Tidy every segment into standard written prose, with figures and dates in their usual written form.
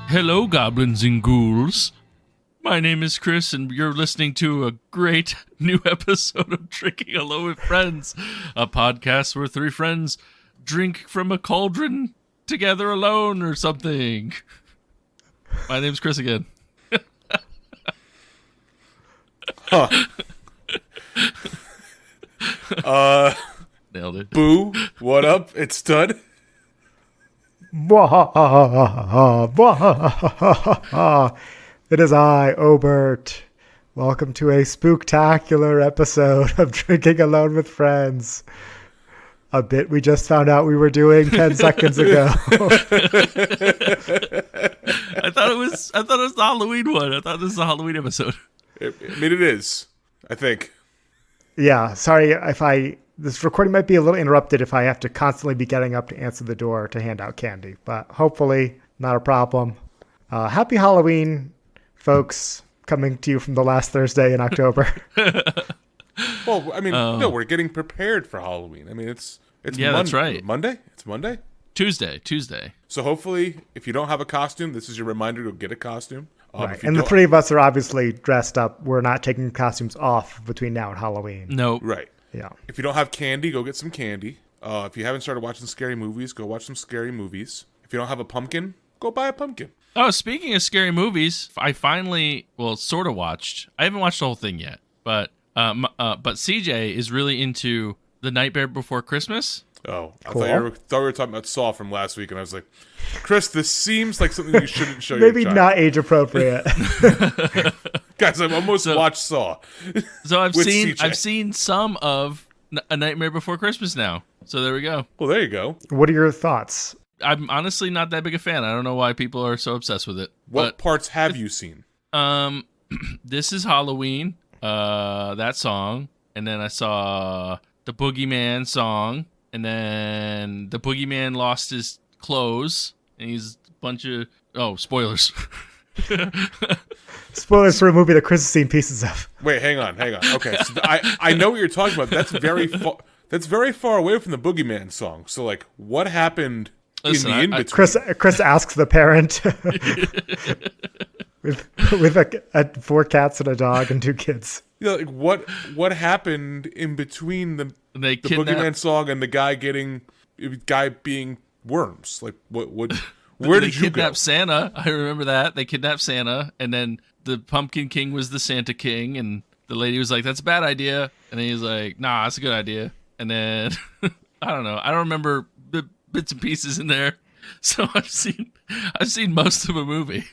Hello, goblins and ghouls. My name is Chris, and you're listening to a great new episode of Drinking Alone with Friends, a podcast where three friends drink from a cauldron together alone or something. My name's Chris again. Nailed it. Boo, what up? It's Tud. It is I, Obert. Welcome to a spooktacular episode of Drinking Alone with Friends. A bit we just found out we were doing 10 seconds ago. I thought it was the Halloween one. I thought this was a Halloween episode. I mean, it is, I think. Yeah, sorry if this recording might be a little interrupted if I have to constantly be getting up to answer the door to hand out candy, but hopefully not a problem. Happy Halloween, folks, coming to you from the last Thursday in October. Well, I mean, no, we're getting prepared for Halloween. I mean, it's that's right. Monday? It's Monday? Tuesday. So hopefully, if you don't have a costume, this is your reminder to get a costume. Right. And the three of us are obviously dressed up. We're not taking costumes off between now and Halloween. No. Right. Yeah. If you don't have candy, go get some candy. If you haven't started watching scary movies, go watch some scary movies. If you don't have a pumpkin, go buy a pumpkin. Oh, speaking of scary movies, I finally, sort of watched. I haven't watched the whole thing yet, but CJ is really into The Nightmare Before Christmas. Oh, I cool. thought we were talking about Saw from last week, and I was like, Chris, this seems like something you shouldn't show your child. Maybe not age appropriate. Guys, I've almost watched Saw. So I've CJ. seen some of A Nightmare Before Christmas now. So there we go. Well, there you go. What are your thoughts? I'm honestly not that big a fan. I don't know why people are so obsessed with it. What parts have you seen? This is Halloween, that song, and then I saw the Boogeyman song, and then the Boogeyman lost his clothes, and he's a bunch of spoilers. Spoilers for a movie that Chris has seen pieces of. Wait, hang on. Okay, so I know what you're talking about. That's very far away from the Boogeyman song. So, like, what happened in the in-between? Chris asks the parent with 4 cats and a dog and 2 kids. Yeah, like what happened in between the Boogeyman song and the guy being worms? Like, where did you go? They kidnapped Santa. I remember that. They kidnapped Santa, and then the Pumpkin King was the Santa King, and the lady was like, "That's a bad idea," and then he was like, "Nah, that's a good idea." And then I don't know. I don't remember the bits and pieces in there, so I've seen most of a movie.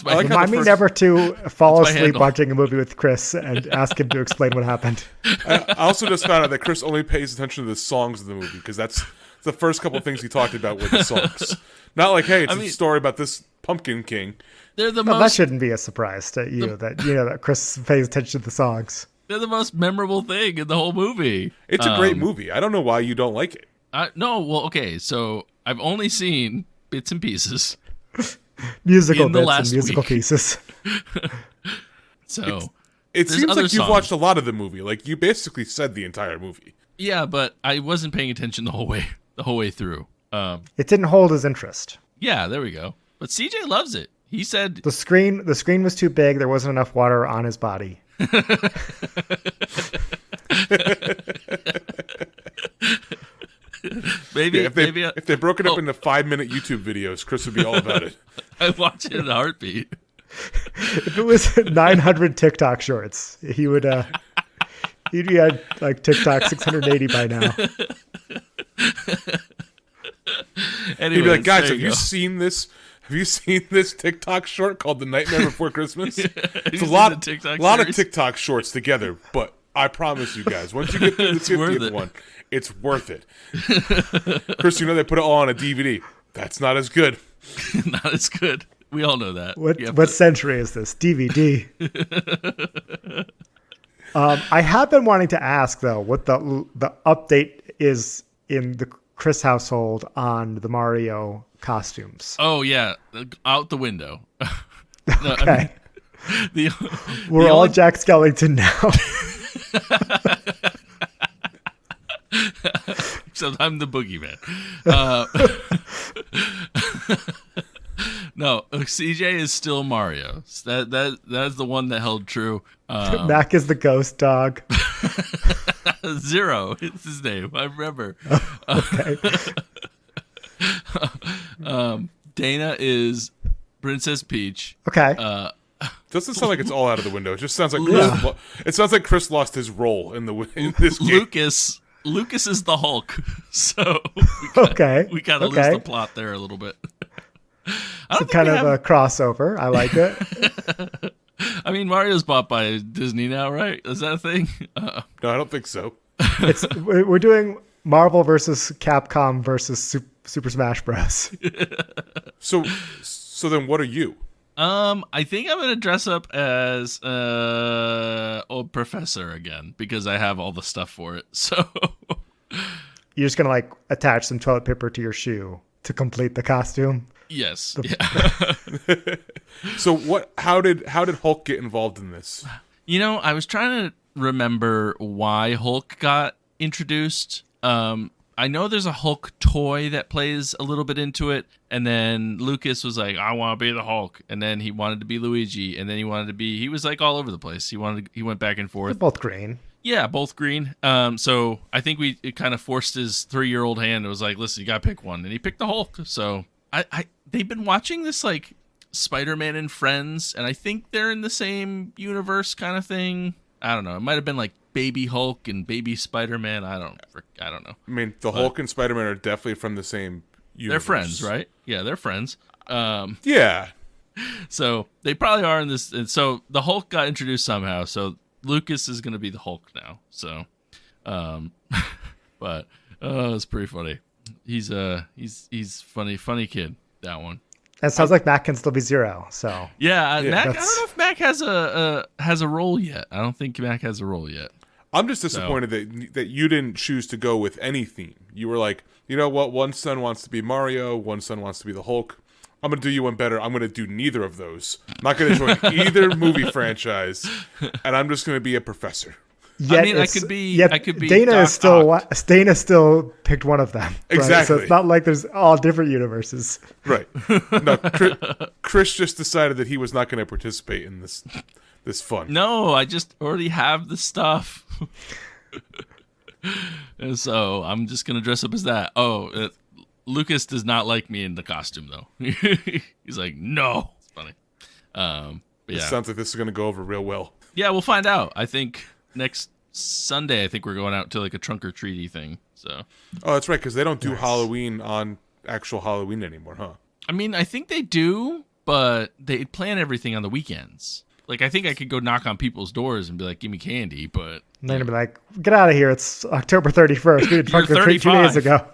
Remind me never to fall asleep watching a movie with Chris and ask him to explain what happened. I also just found out that Chris only pays attention to the songs of the movie because that's the first couple of things he talked about with the songs. Not like, hey, it's a story about this Pumpkin King. That shouldn't be a surprise to you that Chris pays attention to the songs. They're the most memorable thing in the whole movie. It's a great movie. I don't know why you don't like it. So I've only seen bits and pieces. Musical bits and musical pieces. So it seems like you've watched a lot of the movie. Like, you basically said the entire movie. Yeah, but I wasn't paying attention the whole way through. It didn't hold his interest. Yeah, there we go. But CJ loves it. He said the screen was too big. There wasn't enough water on his body. If they broke it up into 5-minute YouTube videos, Chris would be all about it. I'd watch it in a heartbeat. If it was 900 TikTok shorts, he would he'd be at like TikTok 680 by now. Anyways, he'd be like, guys, have you seen this? Have you seen this TikTok short called "The Nightmare Before Christmas"? It's a lot of TikTok shorts together, but I promise you guys, once you get through the 50th one, it's worth it. Chris, they put it all on a DVD. That's not as good. Not as good. We all know that. What century is this? DVD. I have been wanting to ask, though, what the update is in the Chris household on the Mario costumes. Oh, yeah. Out the window. Okay. We're all Jack Skellington now. Except I'm the boogeyman. No, CJ is still Mario. That's the one that held true. Mac is the ghost dog. Zero is his name. I remember. Okay. Dana is Princess Peach. Okay. Doesn't sound like it's all out of the window. It just sounds like it sounds like Chris lost his role in this game. Lucas is the Hulk. So we got to lose the plot there a little bit. It's kind of a crossover. I like it. I mean, Mario's bought by Disney now, right? Is that a thing? No, I don't think so. We're doing Marvel versus Capcom versus Super Smash Bros. So then what are you? I think I'm gonna dress up as old professor again because I have all the stuff for it. So you're just gonna like attach some toilet paper to your shoe to complete the costume. Yes. So how did Hulk get involved in this? You know, I was trying to remember why Hulk got introduced. I know there's a Hulk toy that plays a little bit into it, and then Lucas was like, "I want to be the Hulk," and then he wanted to be Luigi, and then he was like all over the place. He went back and forth. They're both green. Yeah, both green. So I think it kind of forced his 3-year-old hand. It was like, "Listen, you got to pick one," and he picked the Hulk. So they've been watching this like Spider-Man and Friends, and I think they're in the same universe kind of thing. I don't know. It might have been like Baby Hulk and Baby Spider-Man. I don't know. I mean, Hulk and Spider-Man are definitely from the same universe. They're friends, right? Yeah, they're friends. Yeah. So they probably are in this. And so the Hulk got introduced somehow. So Lucas is going to be the Hulk now. So, but it's pretty funny. He's funny kid. That one. It sounds like Mac can still be Zero. So yeah, Mac. I don't know if Mac has a role yet. I don't think Mac has a role yet. I'm just disappointed that you didn't choose to go with any theme. You were like, you know what? One son wants to be Mario. One son wants to be the Hulk. I'm going to do you one better. I'm going to do neither of those. I'm not going to join either movie franchise, and I'm just going to be a professor. Yet I mean, I could be. Dana still picked one of them. Right? Exactly. So it's not like there's all different universes. Right. No, Chris just decided that he was not going to participate in this fun. No, I just already have the stuff. And so I'm just going to dress up as that. Lucas does not like me in the costume, though. He's like, no. It's funny. It sounds like this is going to go over real well. Yeah, we'll find out. I think next Sunday, I think we're going out to like a trunk or treaty thing. So. Oh, that's right, because they don't do Halloween on actual Halloween anymore, huh? I mean, I think they do, but they plan everything on the weekends. Like, I think I could go knock on people's doors and be like, give me candy, but... And they're going to be like, get out of here. It's October 31st. We did trunk or treat 2 days ago.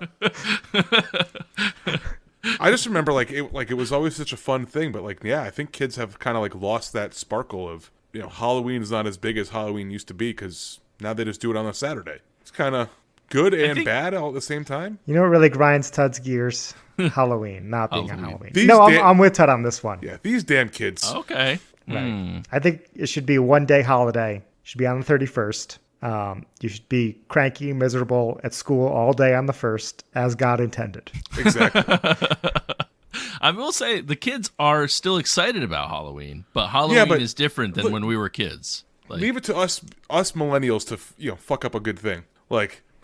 I just remember, it was always such a fun thing, but, I think kids have kind of, lost that sparkle of, Halloween is not as big as Halloween used to be, because now they just do it on a Saturday. It's kind of good and bad all at the same time. You know what really grinds Tud's gears? Halloween, not being on Halloween. I'm with Tud on this one. Yeah, these damn kids. Okay. Right. I think it should be one day holiday. It should be on the 31st. You should be cranky, miserable at school all day on the 1st, as God intended. Exactly. I will say the kids are still excited about Halloween, but Halloween is different than when we were kids. Leave it to us millennials to fuck up a good thing.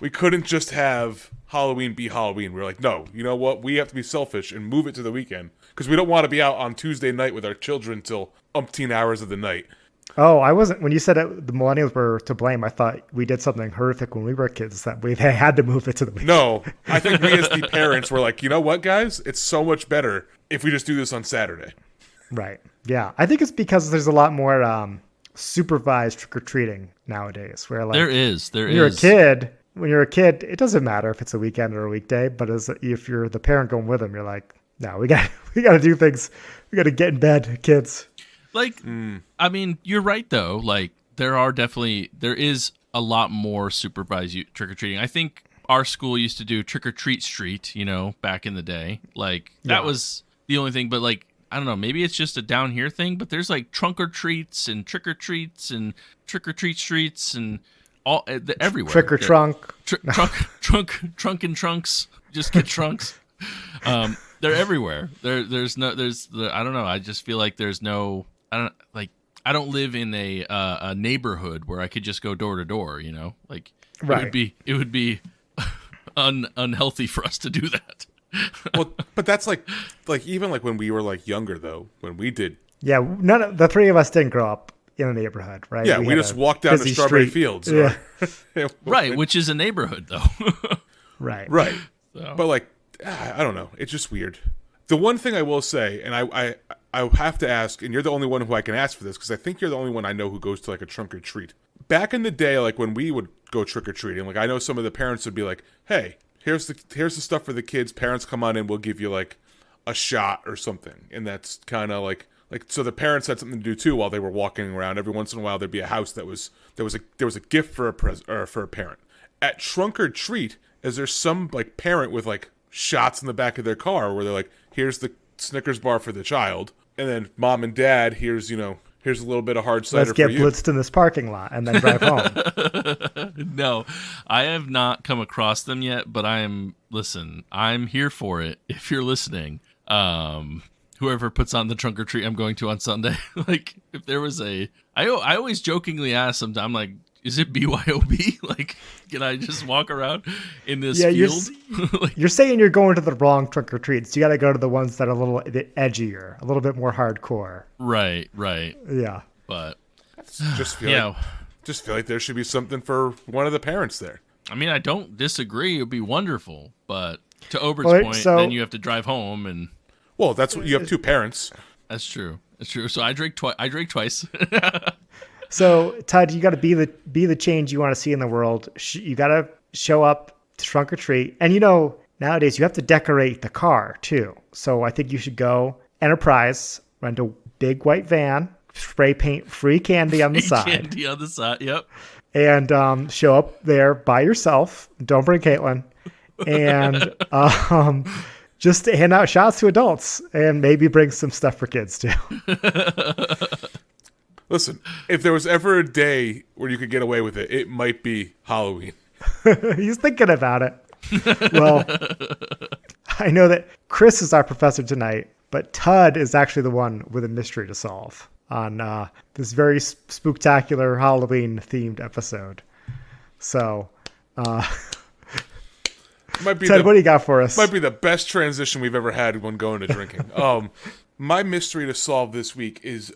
We couldn't just have Halloween be Halloween. We're like, no, you know what? We have to be selfish and move it to the weekend because we don't want to be out on Tuesday night with our children till umpteen hours of the night. Oh, I wasn't. When you said the millennials were to blame, I thought we did something horrific when we were kids that they had to move it to the weekend. No, I think we as the parents were like, you know what, guys? It's so much better if we just do this on Saturday. Right. Yeah. I think it's because there's a lot more supervised trick-or-treating nowadays. Where there is. When you're a kid, it doesn't matter if it's a weekend or a weekday. But if you're the parent going with them, you're like, no, we got to do things. We got to get in bed, kids. I mean, you're right though. There is a lot more supervised trick or treating. I think our school used to do Trick or Treat Street, back in the day. That was the only thing. But I don't know, maybe it's just a down here thing. But there's trunk or treats and trick or treats and trick or treat streets and everywhere. Trick or trunk. Trunk and trunks. Just get trunks. They're everywhere. I don't know. I just feel like there's no. I don't live in a neighborhood where I could just go door to door. You know, like right. It would be unhealthy for us to do that. Well, but that's like even like when we were like younger though, when we did. Yeah, none of the three of us didn't grow up in a neighborhood, right? Yeah, we just walked down to Strawberry Fields. Yeah. Right, which is a neighborhood though. Right. So. But like, I don't know. It's just weird. The one thing I will say, and I have to ask, and you're the only one who I can ask for this, because I think you're the only one I know who goes to like a trunk or treat. Back in the day, like when we would go trick or treating, like I know some of the parents would be like, "Hey, here's the stuff for the kids. Parents, come on in. We'll give you like a shot or something." And that's kind of like so the parents had something to do too while they were walking around. Every once in a while, there'd be a house there was a gift for a parent. At trunk or treat, is there some like parent with like shots in the back of their car where they're like, "Here's the Snickers bar for the child," and then mom and dad, here's a little bit of hard cider for you. Let's get blitzed in this parking lot and then drive home. No, I have not come across them yet, but I'm here for it. If you're listening, whoever puts on the trunk or treat I'm going to on Sunday, like if there was I always jokingly ask them, I'm like, is it BYOB? Like, can I just walk around in this field? You're saying you're going to the wrong trunk or treats. You got to go to the ones that are a little bit edgier, a little bit more hardcore. Right. Yeah. But just feel like there should be something for one of the parents there. I mean, I don't disagree. It would be wonderful, but to Obert's point, then you have to drive home and. Well, that's what you have two parents. That's true. So I drank twice. So, Tud, you got to be the change you want to see in the world. You got to show up to trunk or treat. And, nowadays you have to decorate the car, too. So I think you should go Enterprise, rent a big white van, spray paint free candy on the side. Candy on the side, yep. And show up there by yourself. Don't bring Caitlin. And just hand out shots to adults and maybe bring some stuff for kids, too. Listen, if there was ever a day where you could get away with it, it might be Halloween. He's thinking about it. Well, I know that Chris is our professor tonight, but Tud is actually the one with a mystery to solve on this very spooktacular Halloween-themed episode. So, Tud, what do you got for us? Might be the best transition we've ever had when going to drinking. My mystery to solve this week is...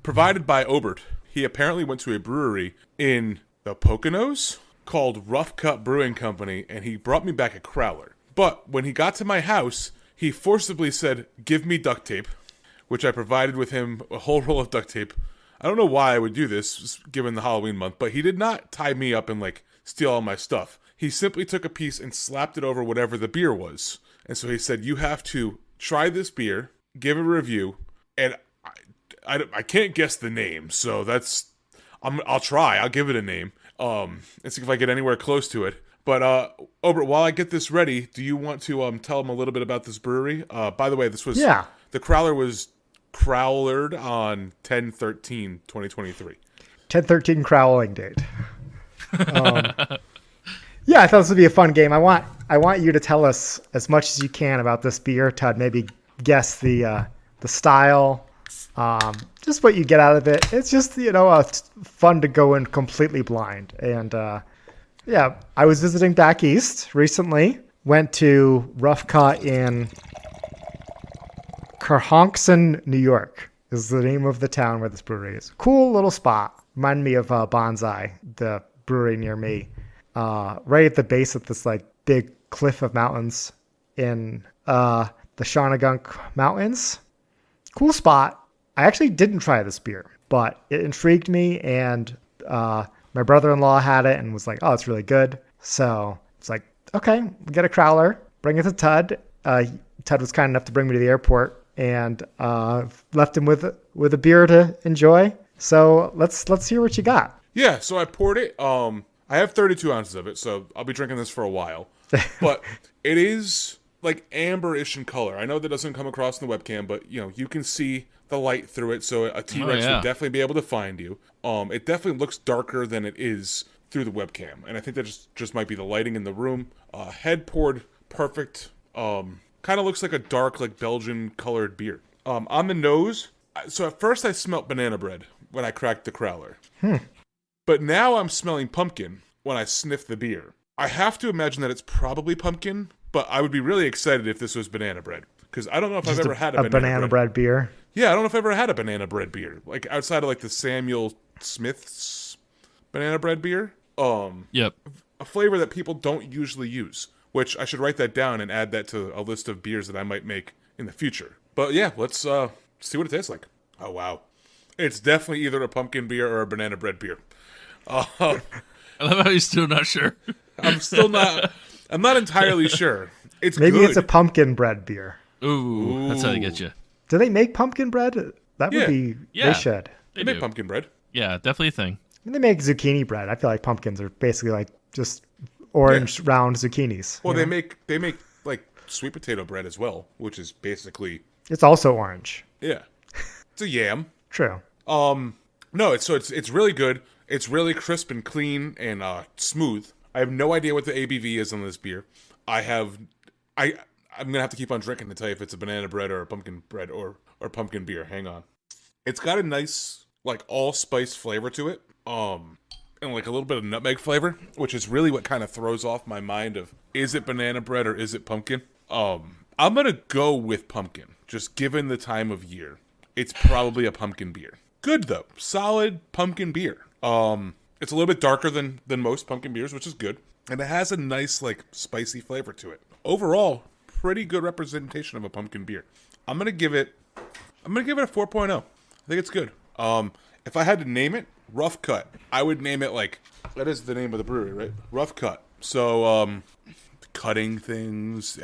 provided by Obert. He apparently went to a brewery in the Poconos called Rough Cut Brewing Company, and he brought me back a crowler. But when he got to my house, he forcibly said, "Give me duct tape," which I provided with him a whole roll of duct tape. I don't know why I would do this, given the Halloween month, but he did not tie me up and steal all my stuff. He simply took a piece and slapped it over whatever the beer was. And so he said, "You have to try this beer, give a review," and I can't guess the name, so I'll try. I'll give it a name, and see if I get anywhere close to it. But Obert, while I get this ready, do you want to tell them a little bit about this brewery? By the way, the crowler was crowlered on 10/13/2023. 10/13 crowling date. Yeah, I thought this would be a fun game. I want you to tell us as much as you can about this beer, Tud. Maybe guess the style. Just what you get out of it. It's just, it's fun to go in completely blind. And, I was visiting back east recently, went to Rough Cut in Carhonkson, New York is the name of the town where this brewery is. Cool little spot. Reminded me of Bonsai, the brewery near me. Right at the base of this big cliff of mountains in the Shawangunk Mountains. Cool spot. I actually didn't try this beer, but it intrigued me, and my brother-in-law had it and was like, "Oh, it's really good." So it's like, okay, we'll get a crowler, bring it to Tud. Tud was kind enough to bring me to the airport, and left him with a beer to enjoy. So let's hear what you got. Yeah, so I poured it. I have 32 ounces of it, so I'll be drinking this for a while. But it is amber-ish in color. I know that doesn't come across in the webcam, but you can see the light through it, so a T-Rex would definitely be able to find you. It definitely looks darker than it is through the webcam, and I think that just might be the lighting in the room. Head poured perfect. Kind of looks like a dark, like Belgian colored beer. On the nose, so at first I smelled banana bread when I cracked the crowler. But now I'm smelling pumpkin when I sniff the beer. I have to imagine that it's probably pumpkin, but I would be really excited if this was banana bread. Because I don't know if I've ever had a banana bread beer. Yeah, I don't know if I've ever had a banana bread beer. Like, outside of, like, the Samuel Smith's banana bread beer. Yep. A flavor that people don't usually use. Which, I should write that down and add that to a list of beers that I might make in the future. But, yeah, let's see what it tastes like. Oh, wow. It's definitely either a pumpkin beer or a banana bread beer. I love how you're still not sure. I'm not entirely sure. Maybe good. it's a pumpkin bread beer. Ooh, that's how they get you. Do they make pumpkin bread? That would be. Yeah. They should. They make pumpkin bread. Yeah, definitely a thing. And they make zucchini bread. I feel like pumpkins are basically like just orange round zucchinis. Well, they make like sweet potato bread as well, which is basically. It's also orange. Yeah, it's a yam. True. No, it's really good. It's really crisp and clean and smooth. I have no idea what the ABV is on this beer. I'm gonna have to keep on drinking to tell you if it's a banana bread or a pumpkin bread or pumpkin beer. Hang on. It's got a nice like allspice flavor to it. And like a little bit of nutmeg flavor, which is really what kind of throws off my mind of is it banana bread or is it pumpkin? I'm gonna go with pumpkin, just given the time of year. It's probably a pumpkin beer. Good though, solid pumpkin beer. It's a little bit darker than most pumpkin beers, which is good, and it has a nice like spicy flavor to it. Overall, pretty good representation of a pumpkin beer. I'm gonna give it a 4.0. I think it's good. If I had to name it, Rough Cut. I would name it like that is the name of the brewery, right? Rough Cut. So cutting things.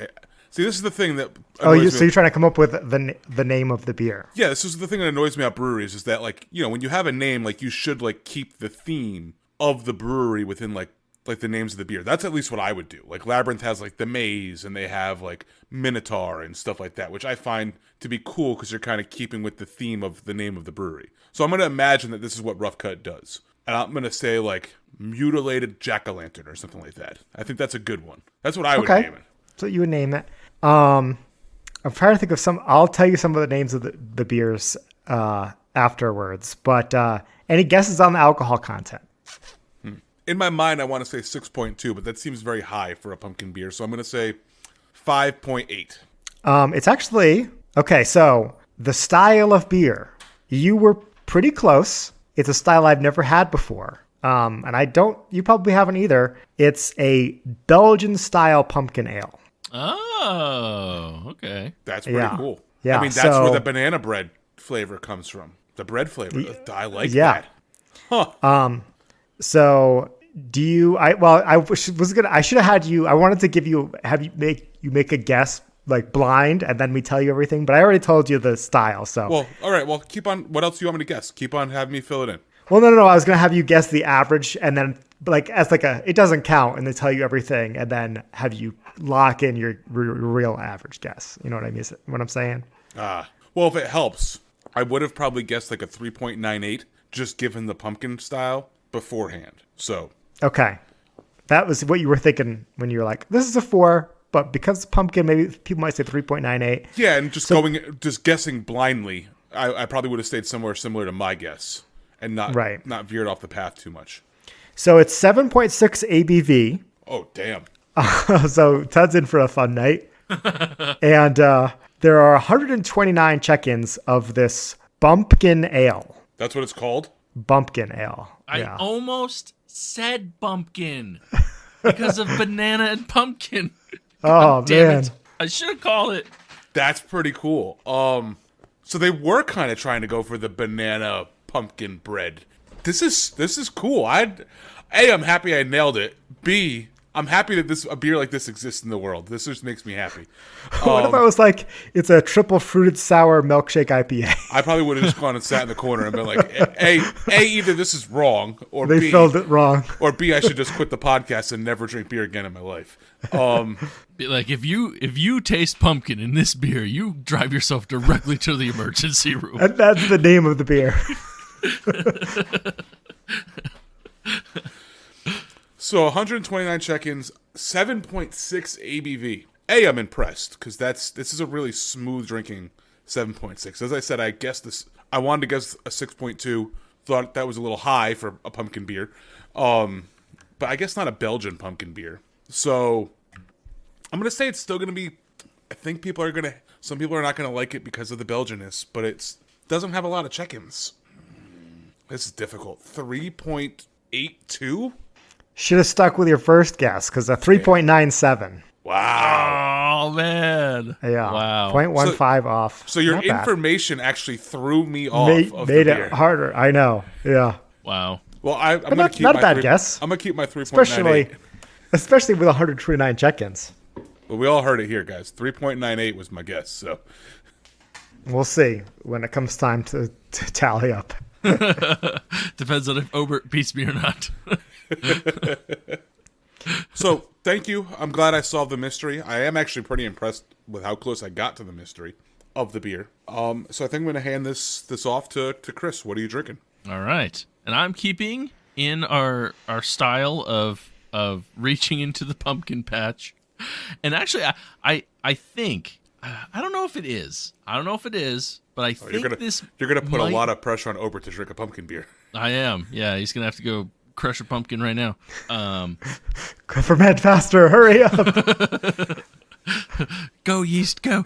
See, this is the thing that. So you're trying to come up with the name of the beer? Yeah, this is the thing that annoys me about breweries is that like when you have a name, like you should like keep the theme of the brewery within like the names of the beer. That's at least what I would do. Like Labyrinth has like the Maze, and they have like Minotaur and stuff like that, which I find to be cool because you're kind of keeping with the theme of the name of the brewery. So I'm going to imagine that this is what Rough Cut does. And I'm going to say like Mutilated Jack-o'-lantern or something like that. I think that's a good one. That's what I would name it. So you would name it. I'm trying to think of some. I'll tell you some of the names of the beers afterwards. But any guesses on the alcohol content? In my mind, I want to say 6.2, but that seems very high for a pumpkin beer. So I'm going to say 5.8. It's actually okay. So the style of beer, you were pretty close. It's a style I've never had before. And you probably haven't either. It's a Belgian style pumpkin ale. Oh, okay. That's pretty cool. Yeah. I mean, that's where the banana bread flavor comes from. The bread flavor. I like that. Huh. So do you, I should have had you, I wanted to have you make a guess like blind and then we tell you everything, but I already told you the style. So, well, all right. Well, keep on. What else do you want me to guess? Keep on having me fill it in. Well, no. I was going to have you guess the average and then like as like it doesn't count and they tell you everything and then have you lock in your real average guess. You know what I mean? What I'm saying? Well, if it helps, I would have probably guessed like a 3.98 just given the pumpkin style beforehand. So. Okay. That was what you were thinking when you were like, this is a 4, but because pumpkin, maybe people might say 3.98. Yeah, and just guessing blindly, I probably would have stayed somewhere similar to my guess and not veered off the path too much. So it's 7.6 ABV. Oh, damn. So Tud's in for a fun night. And there are 129 check-ins of this bumpkin ale. That's what it's called? Bumpkin ale. I almost said bumpkin because of banana and pumpkin. Oh, man. It. I should call it. That's pretty cool. So they were kind of trying to go for the banana pumpkin bread. This is cool. I'm happy I nailed it. B, I'm happy that a beer like this exists in the world. This just makes me happy. What if I was like, it's a triple fruited sour milkshake IPA? I probably would have just gone and sat in the corner and been like, A, either this is wrong, or they filled it wrong. Or B, I should just quit the podcast and never drink beer again in my life. Like if you taste pumpkin in this beer, you drive yourself directly to the emergency room. And that's the name of the beer. So 129 check-ins, 7.6 ABV. I'm impressed because this is a really smooth drinking 7.6. As I said, I wanted to guess a 6.2. Thought that was a little high for a pumpkin beer, but I guess not a Belgian pumpkin beer. So I'm gonna say it's still gonna be. I think some people are not gonna like it because of the Belgianness, but it doesn't have a lot of check-ins. This is difficult. 3.82. Should have stuck with your first guess because a 3.97. Wow. Oh, man. Yeah. Wow. 0.15 off. So your information actually threw me off. Made it harder. I know. Yeah. Wow. Well, I'm going to keep not a bad guess. I'm going to keep my 3.98. Especially with 129 check-ins. Well, we all heard it here, guys. 3.98 was my guess. So we'll see when it comes time to tally up. Depends on if Obert beats me or not. So, thank you. I'm glad I solved the mystery. I am actually pretty impressed with how close I got to the mystery of the beer. So I think I'm going to hand this off to Chris. What are you drinking? All right. And I'm keeping in our style of reaching into the pumpkin patch. And actually, I think, I don't know if it is. But I think you're gonna put a lot of pressure on Obert to drink a pumpkin beer. I am. Yeah, he's going to have to go crush a pumpkin right now. Go ferment faster. Hurry up. Go, yeast, go.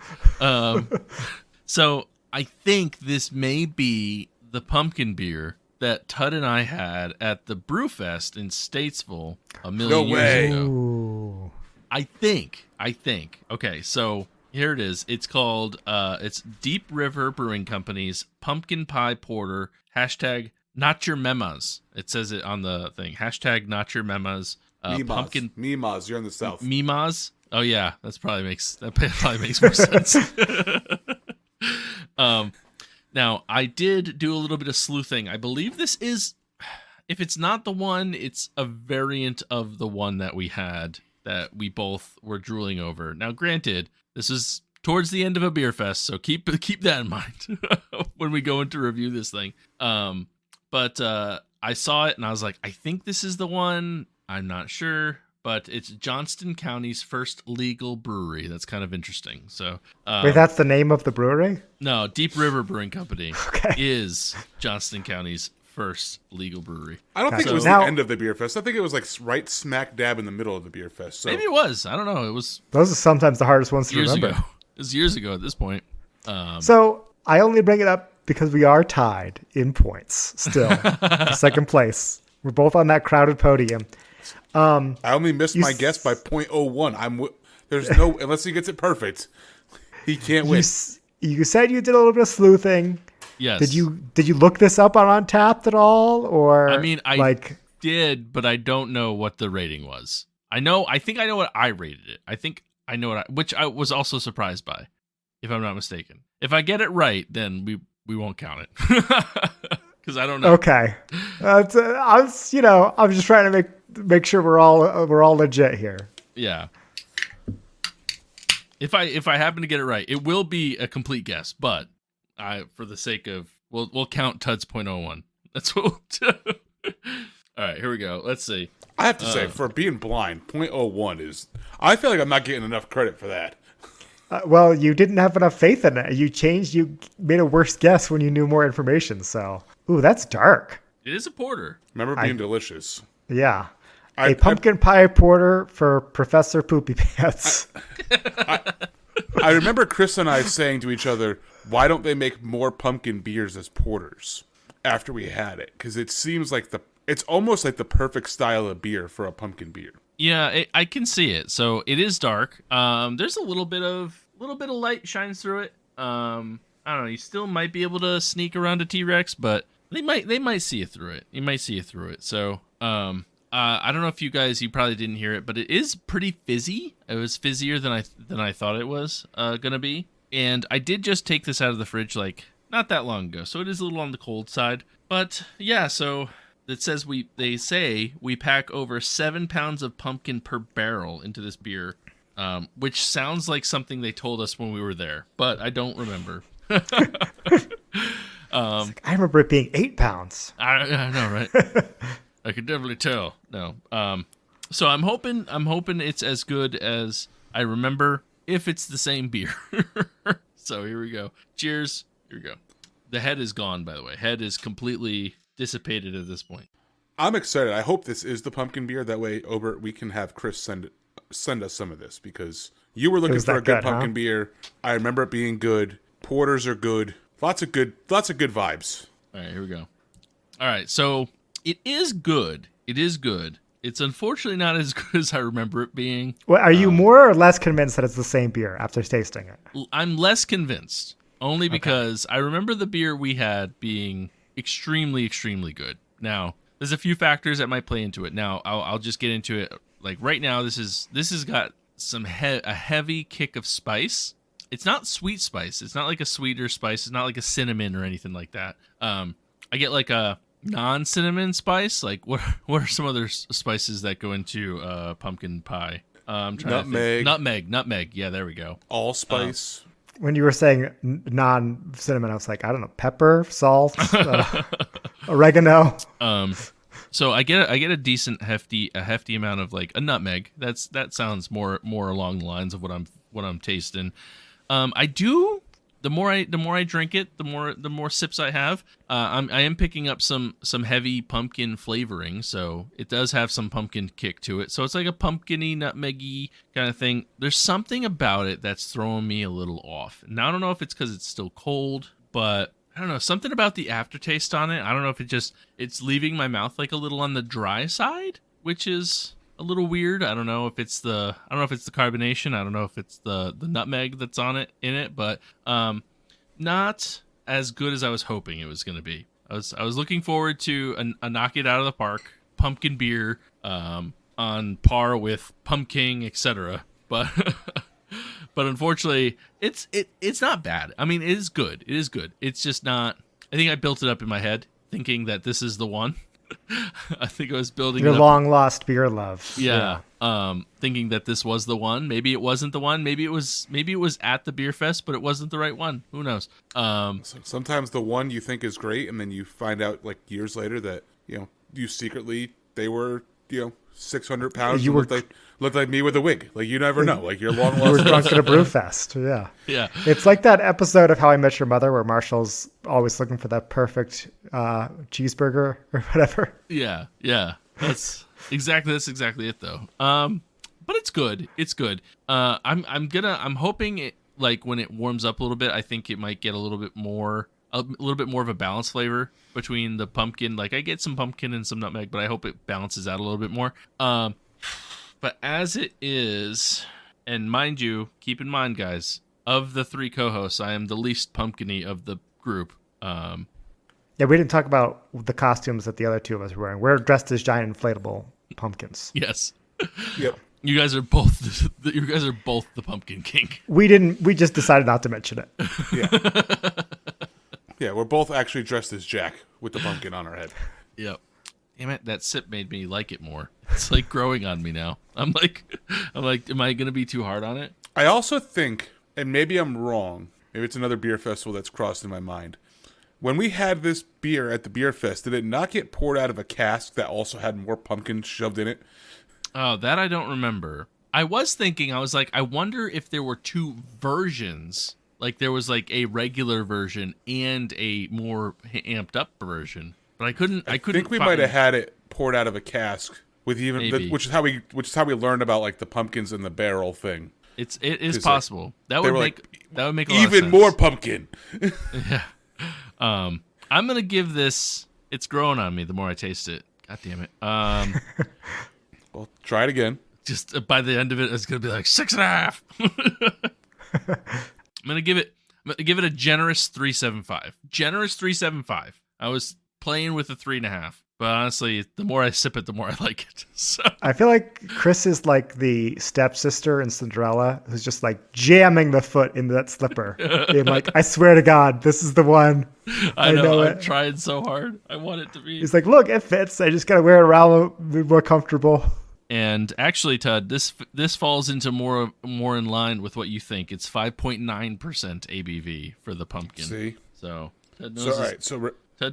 So I think this may be the pumpkin beer that Tud and I had at the Brewfest in Statesville a million years ago. Ooh. I think. Okay, so here it is. It's called, it's Deep River Brewing Company's Pumpkin Pie Porter, hashtag Not Your Memas. It says it on the thing. Hashtag Not Your Memas. Memas, you're in the South. Memas? Oh yeah, that probably makes more sense. Now I did do a little bit of sleuthing. I believe this is, if it's not the one, it's a variant of the one that we had that we both were drooling over. Now, granted, this is towards the end of a beer fest, so keep that in mind when we go into review this thing. But I saw it and I was like, I think this is the one. I'm not sure, but it's Johnston County's first legal brewery. That's kind of interesting. So, wait, that's the name of the brewery? No, Deep River Brewing Company is Johnston County's first legal brewery. I don't think it was the end of the beer fest. I think it was like right smack dab in the middle of the beer fest. So. Maybe it was. I don't know. It was. Those are sometimes the hardest ones to remember. Ago. It was years ago at this point. So I only bring it up because we are tied in points still. Second place. We're both on that crowded podium. I only missed my guess by 0.01. There's no, unless he gets it perfect, he can't win. You said you did a little bit of sleuthing. Yes. Did you look this up on Untappd at all, or? I mean, I did, but I don't know what the rating was. I think I know what I rated it. I think I know which I was also surprised by, if I'm not mistaken. If I get it right, then we won't count it because I don't know. Okay, I was just trying to make sure we're all legit here. Yeah. If I happen to get it right, it will be a complete guess, but for the sake of we'll count Tud's 0.01. That's what we'll do. All right, here we go. Let's see. I have to say, for being blind, 0.01 is. I feel like I'm not getting enough credit for that. Well, you didn't have enough faith in it. You made a worse guess when you knew more information. So, ooh, that's dark. It is a porter. Remember being delicious. Yeah. A pumpkin pie porter for Professor Poopy Pants. I remember Chris and I saying to each other, why don't they make more pumpkin beers as porters after we had it? Because it seems like it's almost like the perfect style of beer for a pumpkin beer. Yeah, I can see it. So it is dark. There's a little bit of light shines through it. I don't know. You still might be able to sneak around a T-Rex, but they might see you through it. You might see you through it. So I don't know if you probably didn't hear it, but it is pretty fizzy. It was fizzier than I thought it was gonna be. And I did just take this out of the fridge like not that long ago, so it is a little on the cold side. But yeah, so it says they say we pack over 7 pounds of pumpkin per barrel into this beer, which sounds like something they told us when we were there, but I don't remember. I remember it being 8 pounds. I know, right? I could definitely tell. No. So I'm hoping it's as good as I remember. If it's the same beer. So here we go. Cheers. Here we go. The head is gone, by the way. Head is completely dissipated at this point. I'm excited. I hope this is the pumpkin beer. That way, Obert, we can have Chris send us some of this, because you were looking for a good pumpkin beer. I remember it being good. Porters are good. Lots of good vibes. All right, here we go. All right, so it is good. It is good. It's unfortunately not as good as I remember it being. Well, are you more or less convinced that it's the same beer after tasting it? I'm less convinced, only because I remember the beer we had being extremely, extremely good. Now, there's a few factors that might play into it. Now, I'll just get into it. Like right now, this has got a heavy kick of spice. It's not sweet spice. It's not like a sweeter spice. It's not like a cinnamon or anything like that. I get like a non-cinnamon spice. Like what are some other spices that go into pumpkin pie? I'm trying to think. Nutmeg. Yeah, there we go. Allspice. When you were saying non-cinnamon, I was like, I don't know, pepper, salt, oregano. So I get a decent hefty amount of like a nutmeg. That sounds more along the lines of what I'm tasting. I do. The more I drink it, the more sips I have. I am picking up some heavy pumpkin flavoring, so it does have some pumpkin kick to it. So it's like a pumpkin-y, nutmeggy kind of thing. There's something about it that's throwing me a little off. Now I don't know if it's because it's still cold, but I don't know, something about the aftertaste on it. I don't know if it's leaving my mouth like a little on the dry side, which is a little weird. I don't know if it's the carbonation. I don't know if it's the nutmeg that's in it, but not as good as I was hoping it was going to be. I was looking forward to a knock it out of the park pumpkin beer on par with pumpkin, etc. But but unfortunately, it's not bad. I mean, it is good. It is good. It's just not. I think I built it up in my head thinking that this is the one. I think I was building your long lost beer love. Yeah. Thinking that this was the one. Maybe it wasn't the one. Maybe it was at the beer fest, but it wasn't the right one. Who knows? Sometimes the one you think is great, and then you find out like years later that you secretly they were 600 pounds. You looked like me with a wig. Like you never know. Like you're long lost. You were drunk at a brew fest. Yeah. Yeah. It's like that episode of How I Met Your Mother where Marshall's always looking for that perfect cheeseburger or whatever. Yeah. Yeah. That's exactly it though. But it's good. It's good. I'm hoping it, like when it warms up a little bit, I think it might get a little bit more of a balanced flavor between the pumpkin. Like I get some pumpkin and some nutmeg, but I hope it balances out a little bit more. But as it is, and mind you, keep in mind, guys, of the three co-hosts, I am the least pumpkin-y of the group. Yeah, we didn't talk about the costumes that the other two of us were wearing. We're dressed as giant inflatable pumpkins. Yes. Yep. You guys are both the Pumpkin King. We just decided not to mention it. Yeah. Yeah, we're both actually dressed as Jack with the pumpkin on our head. Yep. Damn it, that sip made me like it more. It's like growing on me now. I'm like, am I going to be too hard on it? I also think, and maybe I'm wrong, maybe it's another beer festival that's crossed in my mind. When we had this beer at the beer fest, did it not get poured out of a cask that also had more pumpkin shoved in it? Oh, that I don't remember. I was thinking, I was like, I wonder if there were two versions. Like there was like a regular version and a more amped up version. But I couldn't. I think we might have had it poured out of a cask with which is how we learned about like the pumpkins in the barrel thing. It is possible. That would make a lot of sense. Even more pumpkin. Yeah. I'm gonna give this. It's growing on me the more I taste it. God damn it. Well, try it again. Just by the end of it, it's gonna be like 6.5. I'm gonna give it a generous 3.75. Generous 3.75. I was playing with a 3.5, but honestly, the more I sip it, the more I like it. So I feel like Chris is like the stepsister in Cinderella who's just like jamming the foot into that slipper, being like, "I swear to God, this is the one." I know I'm trying so hard. I want it to be. He's like, "Look, it fits. I just gotta wear it around a bit more comfortable." And actually, Tud, this falls into more in line with what you think. It's 5.9% ABV for the pumpkin. See, so Tud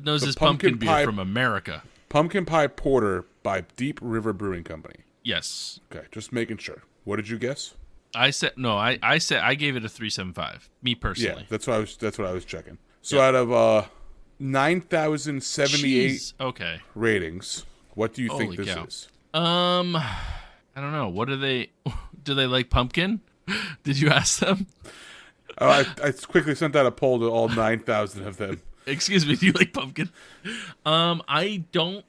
knows his pumpkin beer from America. Pumpkin Pie Porter by Deep River Brewing Company. Yes. Okay, just making sure. What did you guess? I said I gave it a 3.75. Me personally. Yeah, that's what I was checking. So out of 9,078 ratings, what do you think this is? I don't know. What do they like pumpkin? Did you ask them? I quickly sent out a poll to all 9,000 of them. Excuse me, do you like pumpkin? I don't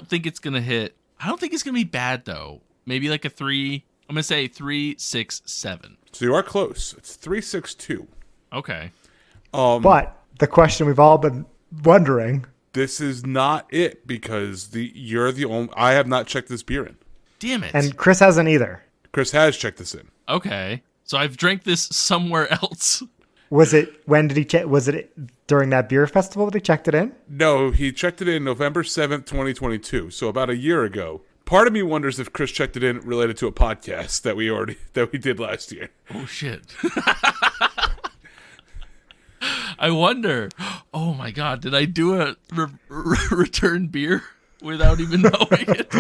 think it's gonna hit. I don't think it's gonna be bad though. Maybe like a 3. I'm gonna say 3.67. So you are close. It's 3.62. Okay. But the question we've all been wondering. This is not it because you're the only. I have not checked this beer in. Damn it. And Chris hasn't either. Chris has checked this in. Okay. So I've drank this somewhere else. When did he check? Was it during that beer festival that he checked it in? No, he checked it in November 7th, 2022. So about a year ago. Part of me wonders if Chris checked it in related to a podcast that we did last year. Oh shit. I wonder. Oh my god, did I do a return beer without even knowing it?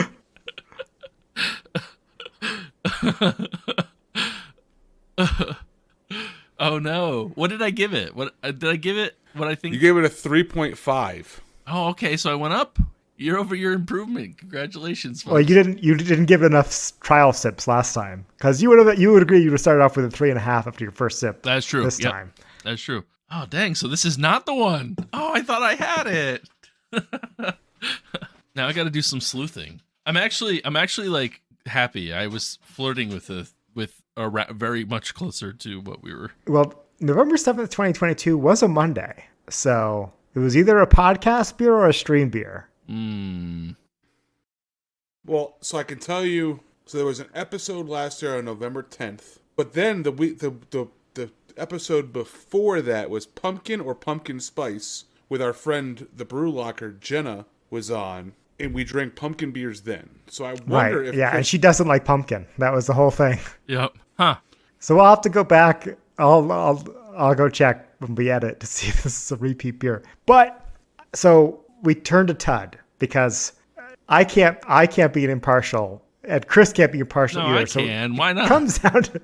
Oh no! What did I give it? What did I give it? What I think you gave it a 3.5. Oh, okay. So I went up. Year-over-year improvement. Congratulations, folks. Well, you didn't give enough trial sips last time because you would agree you would have started off with a 3.5 after your first sip. That's true. This time. That's true. Oh dang! So this is not the one. Oh, I thought I had it. Now I got to do some sleuthing. I'm actually like happy. I was flirting with very much closer to what we were. Well, November 7th, 2022 was a Monday, so it was either a podcast beer or a stream beer. Well, so I can tell you. So there was an episode last year on November 10th, but then the episode before that was Pumpkin or Pumpkin Spice with our friend the brew locker Jenna was on, and we drank pumpkin beers then. So I wonder if and she doesn't like pumpkin. That was the whole thing. Yep. Huh. So we'll have to go back. I'll go check when we edit to see if this is a repeat beer. But so we turn to Tud because I can't be an impartial, and Chris can't be impartial either. I can. Why not? It comes down to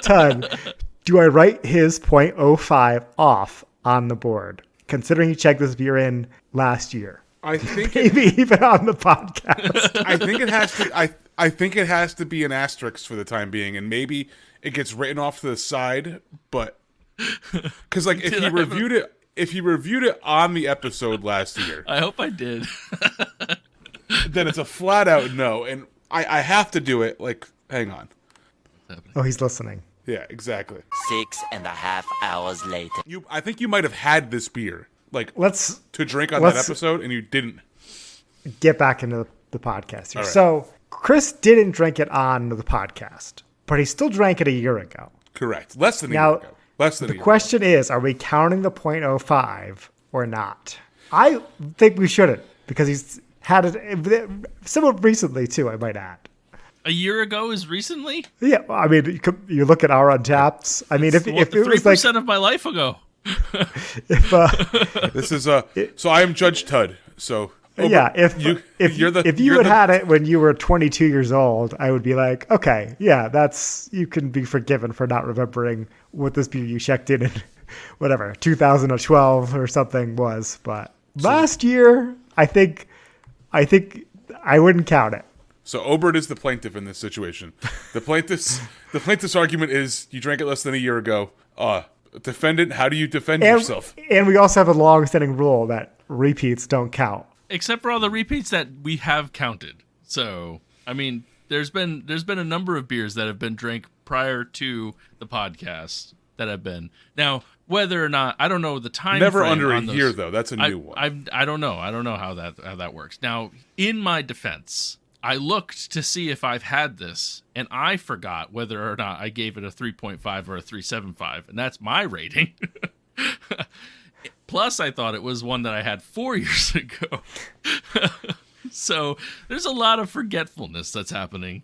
Tud. Do I write his 0.05 off on the board, considering he checked this beer in last year? I think maybe even on the podcast. I think it has to. I think it has to be an asterisk for the time being, and maybe it gets written off to the side. But because like if you reviewed it on the episode last year, I hope I did. Then it's a flat out no, and I have to do it. Like, hang on. Oh, he's listening. Yeah, exactly. 6.5 hours later. I think you might have had this beer, like, to drink on that episode, and you didn't. Get back into the podcast here. Right. So Chris didn't drink it on the podcast, but he still drank it a year ago. Correct. Less than a year ago. The question is, are we counting the 0.05 or not? I think we shouldn't, because he's had it somewhat recently too, I might add. A year ago is recently? Yeah, I mean, you look at our Untappds. I mean, if it was like 3% of my life ago. This is so I am Judge Tud. So yeah, if you had it when you were 22 years old, I would be like, okay, yeah, you can be forgiven for not remembering what this beer you checked in whatever 2012 or something was. But last year, I think I wouldn't count it. So Obert is the plaintiff in this situation. The plaintiff's argument is you drank it less than a year ago. Defendant, how do you defend yourself? And we also have a long-standing rule that repeats don't count. Except for all the repeats that we have counted. So, I mean, there's been a number of beers that have been drank prior to the podcast that have been. Now, whether or not, I don't know the time Never frame under on a those. year, though. That's a new one. I don't know. I don't know how that works. Now, in my defense, I looked to see if I've had this, and I forgot whether or not I gave it a 3.5 or a 3.75, and that's my rating. Plus, I thought it was one that I had 4 years ago. So there's a lot of forgetfulness that's happening.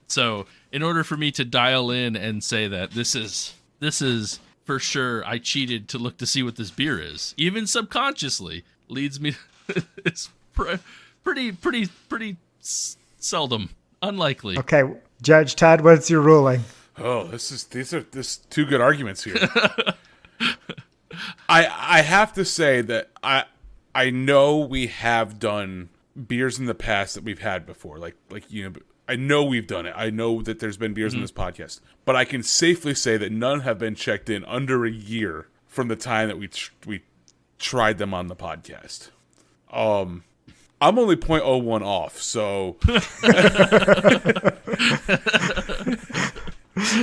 So in order for me to dial in and say that this is for sure, I cheated to look to see what this beer is, even subconsciously, leads me. It's pretty Seldom. Unlikely. Okay, Judge Tud, what's your ruling? Oh, these are two good arguments here. I have to say that I know we have done beers in the past that we've had before. Like I know we've done it. I know that there's been beers in this podcast, but I can safely say that none have been checked in under a year from the time that we tried them on the podcast. I'm only 0.01 off, so.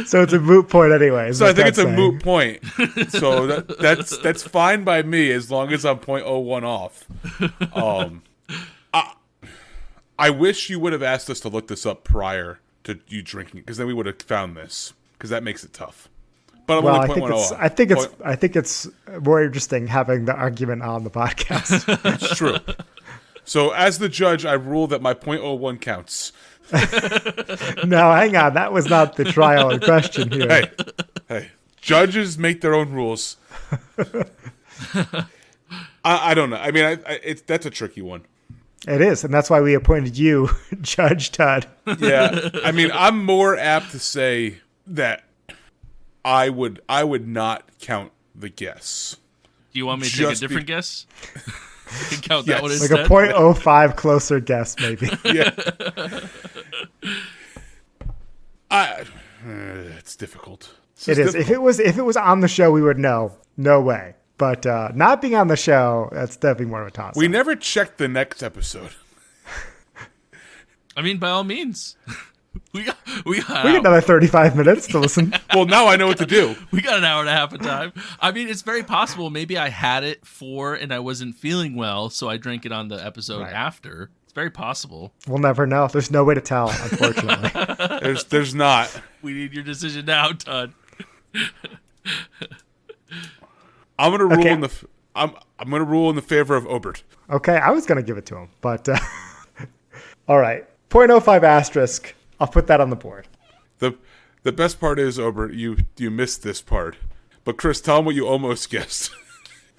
So it's a moot point anyway. So I think it's a moot point. So that's fine by me as long as I'm 0.01 off. I wish you would have asked us to look this up prior to you drinking, because then we would have found this, because that makes it tough. But I'm only 0.1 off. I think it's more interesting having the argument on the podcast. It's true. So as the judge, I rule that my 0.01 counts. No, hang on. That was not the trial in question here. Hey, judges make their own rules. I don't know. I mean, that's a tricky one. It is, and that's why we appointed you, Judge Tud. Yeah, I mean, I'm more apt to say that I would not count the guess. Do you want me to take a different guess? You can count that one like instead? a 0.05 closer guess, maybe. Yeah. It's difficult. It is. Difficult. If it was on the show, we would know. No way. But not being on the show, that's definitely more of a toss. We never checked the next episode. I mean, by all means. We got another 35 minutes to listen. Well, now I know what to do. We got an hour and a half of time. I mean, it's very possible. Maybe I had it and I wasn't feeling well, so I drank it on the episode after. It's very possible. We'll never know. There's no way to tell, unfortunately. There's not. We need your decision now, Todd. I'm gonna rule in I'm gonna rule in the favor of Obert. Okay, I was gonna give it to him, but all right. 0.05 asterisk. I'll put that on the board. The best part is, Obert, you missed this part. But Chris, tell him what you almost guessed.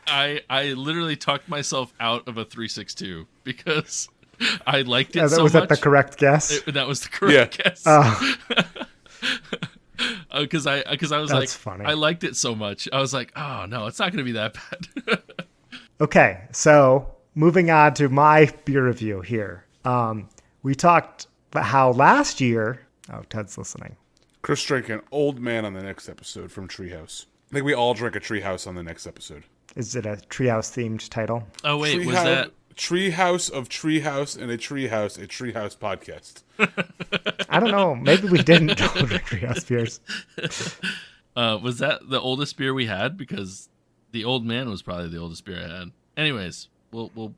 I literally talked myself out of a 362 because I liked it so much. Was that the correct guess? That was the correct guess. Because I was That's funny. I liked it so much. I was like, oh no, it's not going to be that bad. Okay, so moving on to my beer review here. We talked about how last year. Oh, Ted's listening. Chris drank an old man on the next episode from Treehouse. I think we all drink a Treehouse on the next episode. Is it a Treehouse themed title? Oh wait, was that Treehouse of Treehouse and a Treehouse podcast? I don't know. Maybe we didn't drink Treehouse beers. Was that the oldest beer we had? Because the old man was probably the oldest beer I had. Anyways, we'll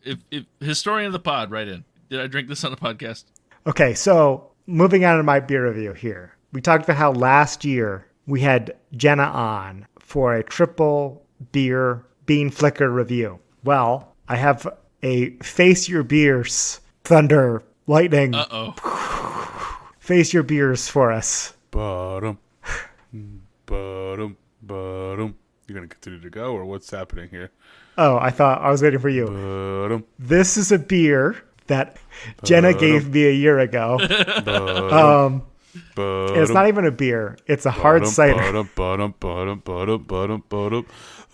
if historian of the pod, right in. Did I drink this on a podcast? Okay, so moving on to my beer review here. We talked about how last year we had Jenna on for a triple beer bean flicker review. Well, I have a Face Your Beers Thunder Lightning. Face Your Beers for us. Bottom. You're going to continue to go, or what's happening here? Oh, I was waiting for you. Bottom. This is a beer that Jenna gave me a year ago. And it's not even a beer. It's a hard cider. It's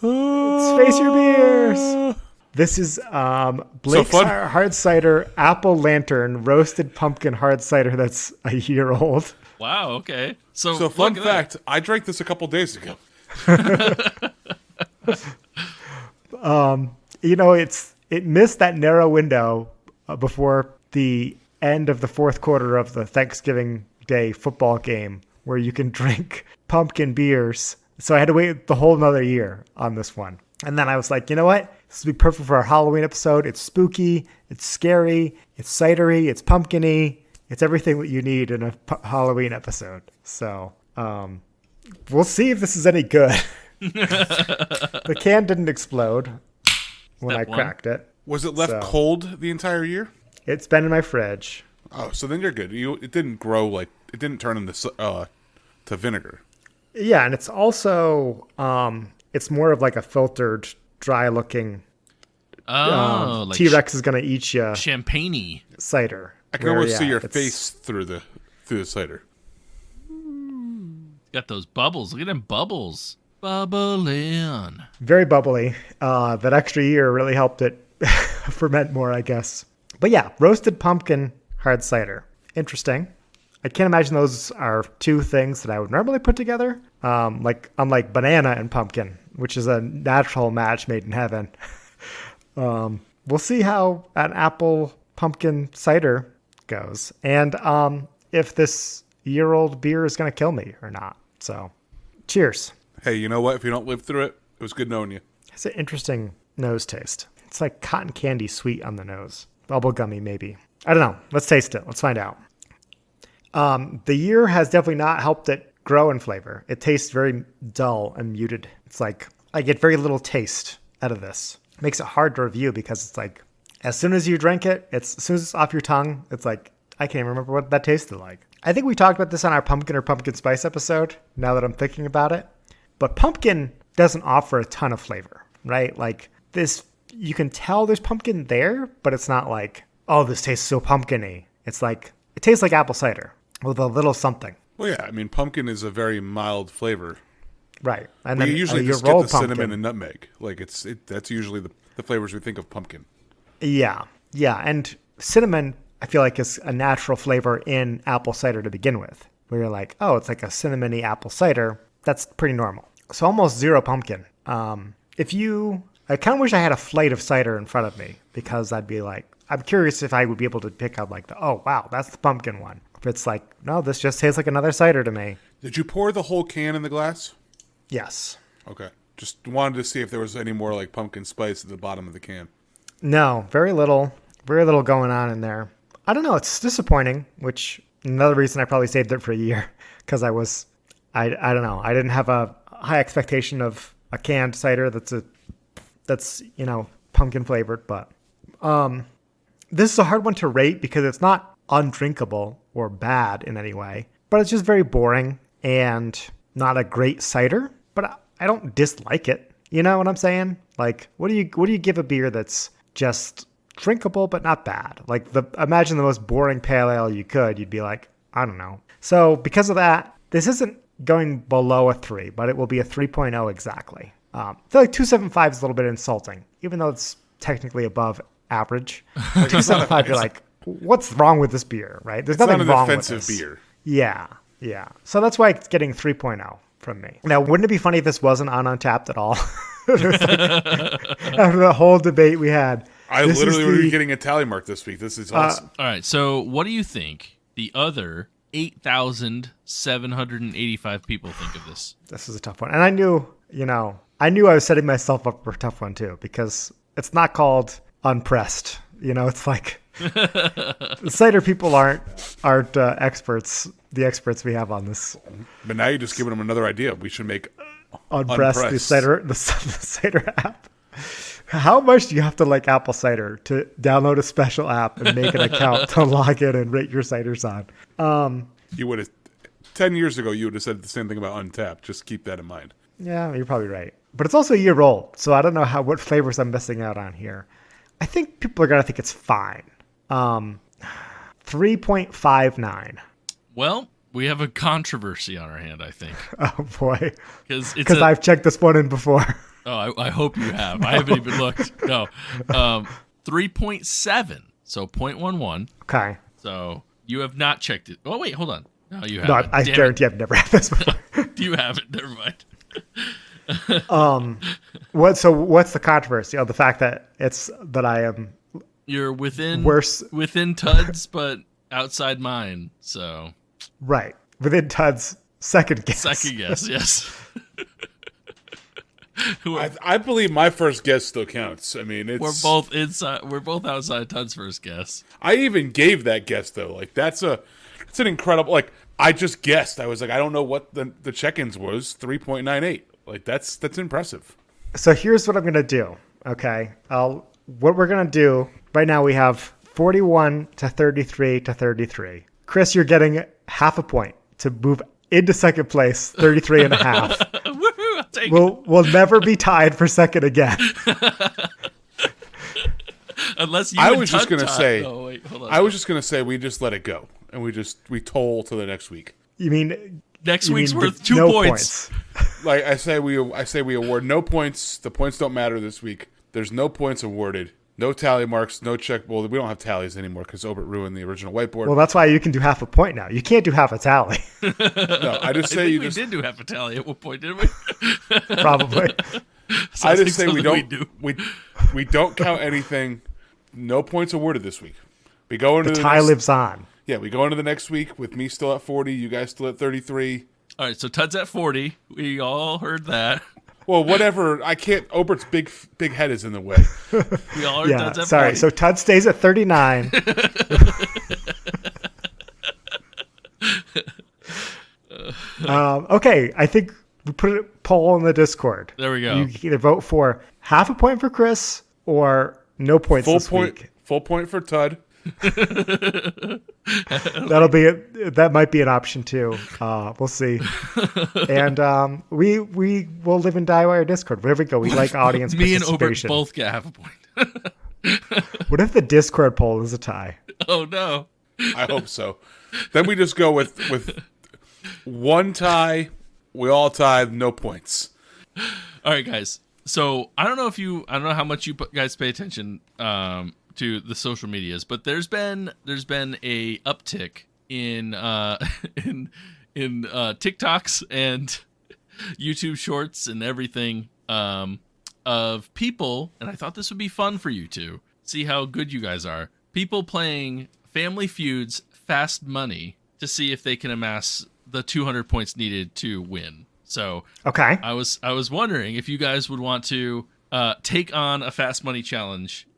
Face Your Beers. This is Blake's hard cider apple lantern roasted pumpkin hard cider that's a year old. Wow, okay. So fun fact, I drank this a couple days ago. It missed that narrow window before the end of the fourth quarter of the Thanksgiving Day football game where you can drink pumpkin beers. So I had to wait the whole another year on this one. And then I was like, you know what? This would be perfect for our Halloween episode. It's spooky, it's scary, it's cidery, it's pumpkin-y. It's everything that you need in a Halloween episode. So we'll see if this is any good. The can didn't explode when I cracked it. Was it left cold the entire year? It's been in my fridge. Oh, so then you're good. It didn't grow it didn't turn into to vinegar. Yeah, and it's also it's more of like a filtered, dry looking. Like T-Rex is gonna eat you. Champagne-y cider. I can almost see your face through the cider. Got those bubbles. Look at them bubbles. Bubbling. Very bubbly. That extra year really helped it ferment more, I guess. But yeah, roasted pumpkin hard cider. Interesting. I can't imagine those are two things that I would normally put together. Unlike banana and pumpkin, which is a natural match made in heaven. We'll see how an apple pumpkin cider goes. And if this year-old beer is going to kill me or not. So, cheers. Hey, you know what? If you don't live through it, it was good knowing you. It's an interesting nose taste. It's like cotton candy sweet on the nose. Bubblegummy, maybe. I don't know. Let's taste it. Let's find out. The year has definitely not helped it grow in flavor. It tastes very dull and muted. It's like I get very little taste out of this. It makes it hard to review because it's like as soon as you drink it, as soon as it's off your tongue, it's like I can't even remember what that tasted like. I think we talked about this on our pumpkin or pumpkin spice episode, now that I'm thinking about it. But pumpkin doesn't offer a ton of flavor, right? Like this, you can tell there's pumpkin there, but it's not like, oh, this tastes so pumpkin-y. It's like, it tastes like apple cider with a little something. Well, yeah, I mean, pumpkin is a very mild flavor. Right. And then you usually just get the cinnamon and nutmeg. Like that's usually the flavors we think of pumpkin. Yeah. Yeah. And cinnamon, I feel like, is a natural flavor in apple cider to begin with. Where you're like, oh, it's like a cinnamony apple cider. That's pretty normal. So almost zero pumpkin. I kind of wish I had a flight of cider in front of me because I'd be like, I'm curious if I would be able to pick out like oh, wow, that's the pumpkin one. If it's like, no, this just tastes like another cider to me. Did you pour the whole can in the glass? Yes. Okay. Just wanted to see if there was any more like pumpkin spice at the bottom of the can. No, very little going on in there. I don't know. It's disappointing, which another reason I probably saved it for a year because I don't know. I didn't have a high expectation of a canned cider that's pumpkin flavored, but this is a hard one to rate because it's not undrinkable or bad in any way, but it's just very boring and not a great cider, but I don't dislike it. You know what I'm saying? Like, what do you give a beer that's just drinkable but not bad? Like, imagine the most boring pale ale you'd be like, I don't know. So because of that, this isn't going below a 3, but it will be a 3.0 exactly. I feel like 2.75 is a little bit insulting, even though it's technically above average. 2.75, you're like, what's wrong with this beer, right? There's nothing wrong with this. It's not an offensive beer. Yeah. So that's why it's getting 3.0 from me. Now, wouldn't it be funny if this wasn't on Untapped at all? After the whole debate we had. I literally would be getting a tally mark this week. This is awesome. All right, so what do you think the other 8,785 people think of this? This is a tough one. And I knew I was setting myself up for a tough one too, because it's not called Unpressed. It's like the cider people aren't experts, the experts we have on this. But now you're just giving them another idea. We should make Unpressed the cider app. How much do you have to like apple cider to download a special app and make an account to log in and rate your ciders on? You would have 10 years ago. You would have said the same thing about Untapped. Just keep that in mind. Yeah, you're probably right. But it's also a year old, so I don't know what flavors I'm missing out on here. I think people are gonna think it's fine. 3.59. Well, we have a controversy on our hand, I think. Oh boy, because I've checked this one in before. Oh, I hope you have. I haven't even looked. No, 3.7. So 0.11. Okay. So you have not checked it. Oh wait, hold on. No, you haven't. No, I guarantee I've never had this before. You haven't. Never mind. What's the controversy? The fact that I am. You're within Tud's, but outside mine. So. Right, within Tud's second guess. Second guess, yes. I believe my first guess still counts. I mean, we're both inside. We're both outside Tud's first guess. I even gave that guess though. Like it's an incredible. Like I just guessed. I was like, I don't know what the check-ins was. 3.98. Like that's impressive. So here's what I'm gonna do. Okay, what we're gonna do right now. We have 41 to 33 to 33. Chris, you're getting half a point to move into second place. 33 and a half. We'll never be tied for second again. Unless you. I was just gonna say. Oh wait, hold on. I was just gonna say we just let it go and we toll to the next week. You mean next week's worth 2 no points? Like I say we award no points. The points don't matter this week. There's no points awarded. No tally marks. No check. Well, we don't have tallies anymore because Obert ruined the original whiteboard. Well, that's why you can do half a point now. You can't do half a tally. No, I just say we did do half a tally at one point, didn't we? Probably. I just say we don't count anything. No points awarded this week. We go into the tie lives on. Yeah, we go into the next week with me still at 40, you guys still at 33. All right, so Tud's at 40. We all heard that. Well, whatever. I can't. Obert's big head is in the way. We all heard Tud's at 40. So Tud stays at 39. Okay, I think we put a poll in the Discord. There we go. You can either vote for half a point for Chris or no points this week. Full point for Tud. That might be an option too. We'll see. And we will live and die by our Discord. There we go. We like audience Me and participation. Obert both get half a point. What if the Discord poll is a tie? Oh no. I hope so. Then we just go with one tie. We all tie, no points. All right, guys. So I don't know how much you guys pay attention to the social medias, but there's been a uptick in TikToks and YouTube Shorts and everything of people, and I thought this would be fun for you to see how good you guys are. People playing Family Feud's Fast Money to see if they can amass the 200 points needed to win. So okay, I was wondering if you guys would want to take on a Fast Money challenge.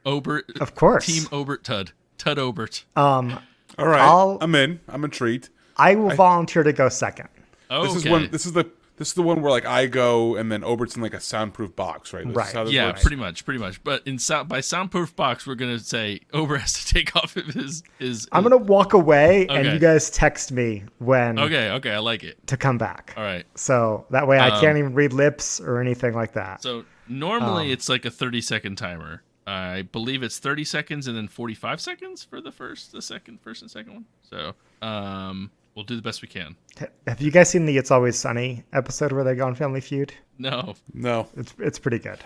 Obert, of course. Team Obert, Tud Obert. All right, I'm in. I'm intrigued. I will volunteer to go second. Oh, This is the one where like I go and then Obert's in like a soundproof box, right? Right. Works. Pretty much. But by soundproof box, we're gonna say Obert has to take off his. I'm gonna walk away, and you guys text me when. Okay, I like it. To come back. All right. So that way I can't even read lips or anything like that. So normally it's like a 30-second timer. I believe it's 30 seconds and then 45 seconds for the first and second one. So we'll do the best we can. Have you guys seen the It's Always Sunny episode where they go on Family Feud? No. It's pretty good.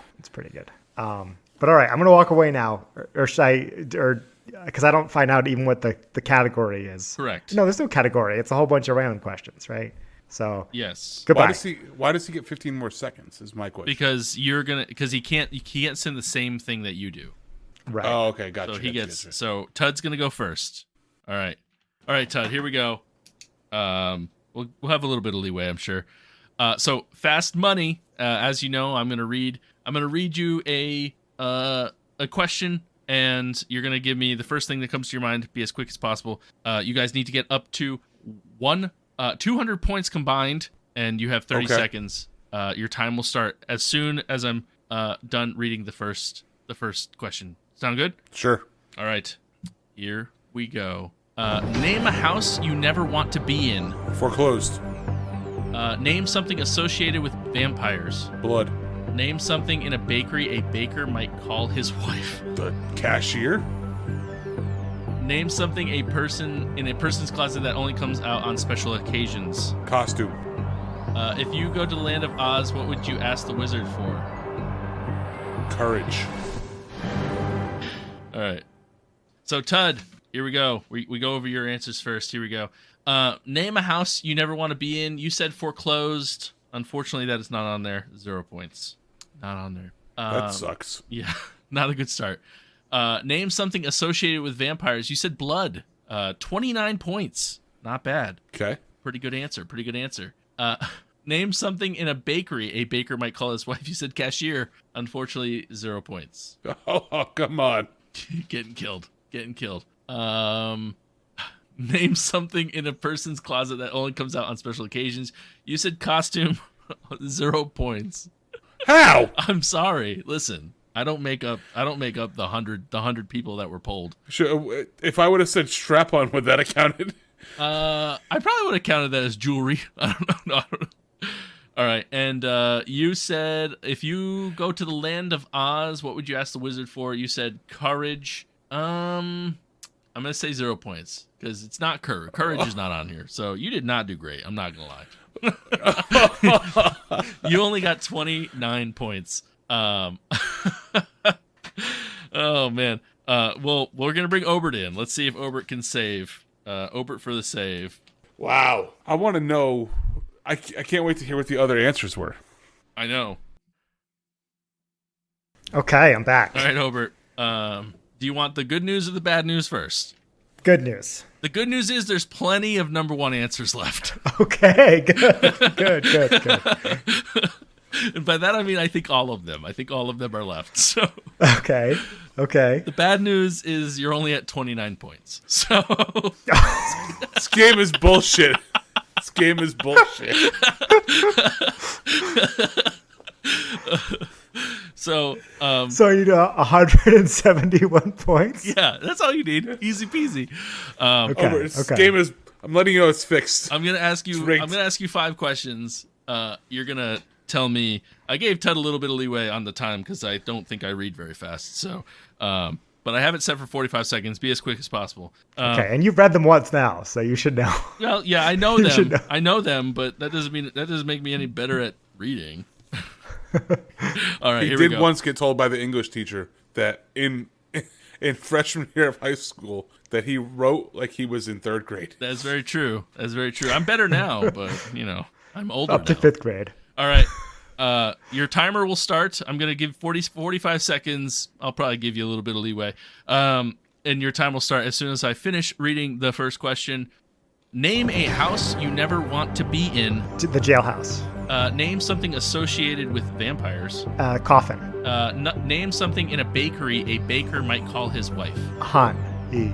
But all right, I'm gonna walk away now, or should I? Or because I don't find out even what the category is. Correct. No, there's no category. It's a whole bunch of random questions, right? So yes. Goodbye. Why does he get 15 more seconds? Is my question. Because he can't send the same thing that you do. Right. Oh, okay, gotcha. So he gets. So Tud's gonna go first. All right, Tud. Here we go. We'll have a little bit of leeway, I'm sure. So Fast Money. As you know, I'm gonna read you a question, and you're gonna give me the first thing that comes to your mind. Be as quick as possible. You guys need to get up to 200 points combined, and you have 30 seconds. Your time will start as soon as I'm done reading the first question. Sound good? Sure. All right. Here we go. Name a house you never want to be in. Foreclosed. Name something associated with vampires. Blood. Name something in a bakery a baker might call his wife. The cashier. Name something in a person's closet that only comes out on special occasions. Costume. If you go to the land of Oz, what would you ask the wizard for? Courage. All right. So Tud, here we go. We go over your answers first. Here we go. Name a house you never want to be in. You said foreclosed. Unfortunately, that is not on there. 0 points. Not on there. That sucks. Yeah, not a good start. Name something associated with vampires. You said blood. 29 points. Not bad. Okay. Pretty good answer. Name something in a bakery a baker might call his wife. You said cashier. Unfortunately, 0 points. Oh, come on. Getting killed. Name something in a person's closet that only comes out on special occasions. You said costume. 0 points. How? I'm sorry. Listen. I don't make up the 100 people that were polled. Sure, if I would have said strap on, would that have counted? I probably would have counted that as jewelry. I don't know. All right, and you said if you go to the land of Oz, what would you ask the wizard for? You said courage. I'm gonna say 0 points because it's not courage. Courage is not on here, so you did not do great. I'm not gonna lie. You only got 29 points. Oh man. Well, we're gonna bring Obert in. Let's see if Obert can save. Obert for the save. Wow. I want to know. I can't wait to hear what the other answers were. I know. Okay, I'm back. All right, Obert. Do you want the good news or the bad news first? Good news. The good news is there's plenty of number one answers left. Okay, good. And by that I mean I think all of them. I think all of them are left. So Okay. The bad news is you're only at 29 points. So this game is bullshit. This game is bullshit. So you do 171 points? Yeah, that's all you need. Easy peasy. Okay. This game is. I'm letting you know it's fixed. I'm gonna ask you 5 questions. You're gonna tell me. I gave Tud a little bit of leeway on the time because I don't think I read very fast. So, but I have it set for 45 seconds. Be as quick as possible. Okay, and you've read them once now, so you should know. Well, yeah, I know them. I know them, but that doesn't make me any better at reading. All right, he here we did go. once get told by the English teacher that in freshman year of high school that he wrote like he was in 3rd grade. That's very true. I'm better now, but I'm older Up to now. 5th grade. All right. Your timer will start. I'm going to give 45 seconds. I'll probably give you a little bit of leeway. And your time will start as soon as I finish reading the first question. Name a house you never want to be in. The jailhouse. Name something associated with vampires. Coffin. Name something in a bakery a baker might call his wife. Han. E.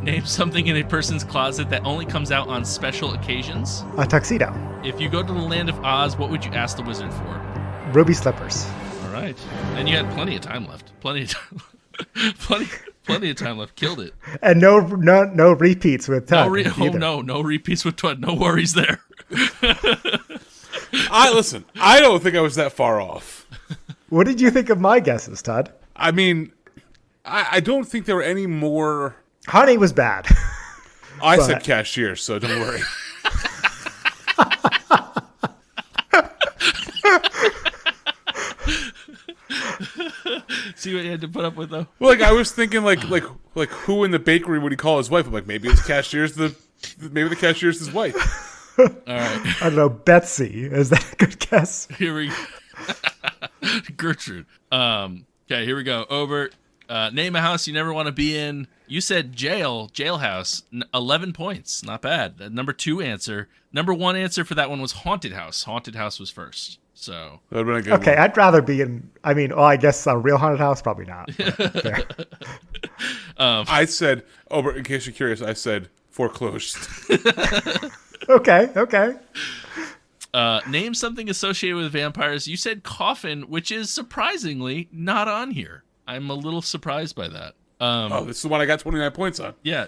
Name something in a person's closet that only comes out on special occasions. A tuxedo. If you go to the land of Oz, what would you ask the wizard for? Ruby slippers. All right. And you had plenty of time left. Plenty of time left. Killed it. And no repeats with Tud. No repeats with Tud. No worries there. Listen. I don't think I was that far off. What did you think of my guesses, Tud? I mean, I don't think there were any more. Honey was bad. I said cashier, so don't worry. See what you had to put up with, though? Well, I was thinking like who in the bakery would he call his wife? I'm like, maybe the cashier's his wife. All right. I don't know, Betsy. Is that a good guess? Here we go. Gertrude. Okay, here we go. Obert. Name a house you never want to be in. You said jailhouse. 11 points. Not bad. Number 2 answer. Number 1 answer for that one was haunted house. Haunted house was first. So that would have been a good okay, one. I'd rather be in. I mean, I guess a real haunted house, probably not. I said, in case you're curious, I said foreclosed. Okay. Name something associated with vampires. You said coffin, which is surprisingly not on here. I'm a little surprised by that. This is the one I got 29 points on. Yeah,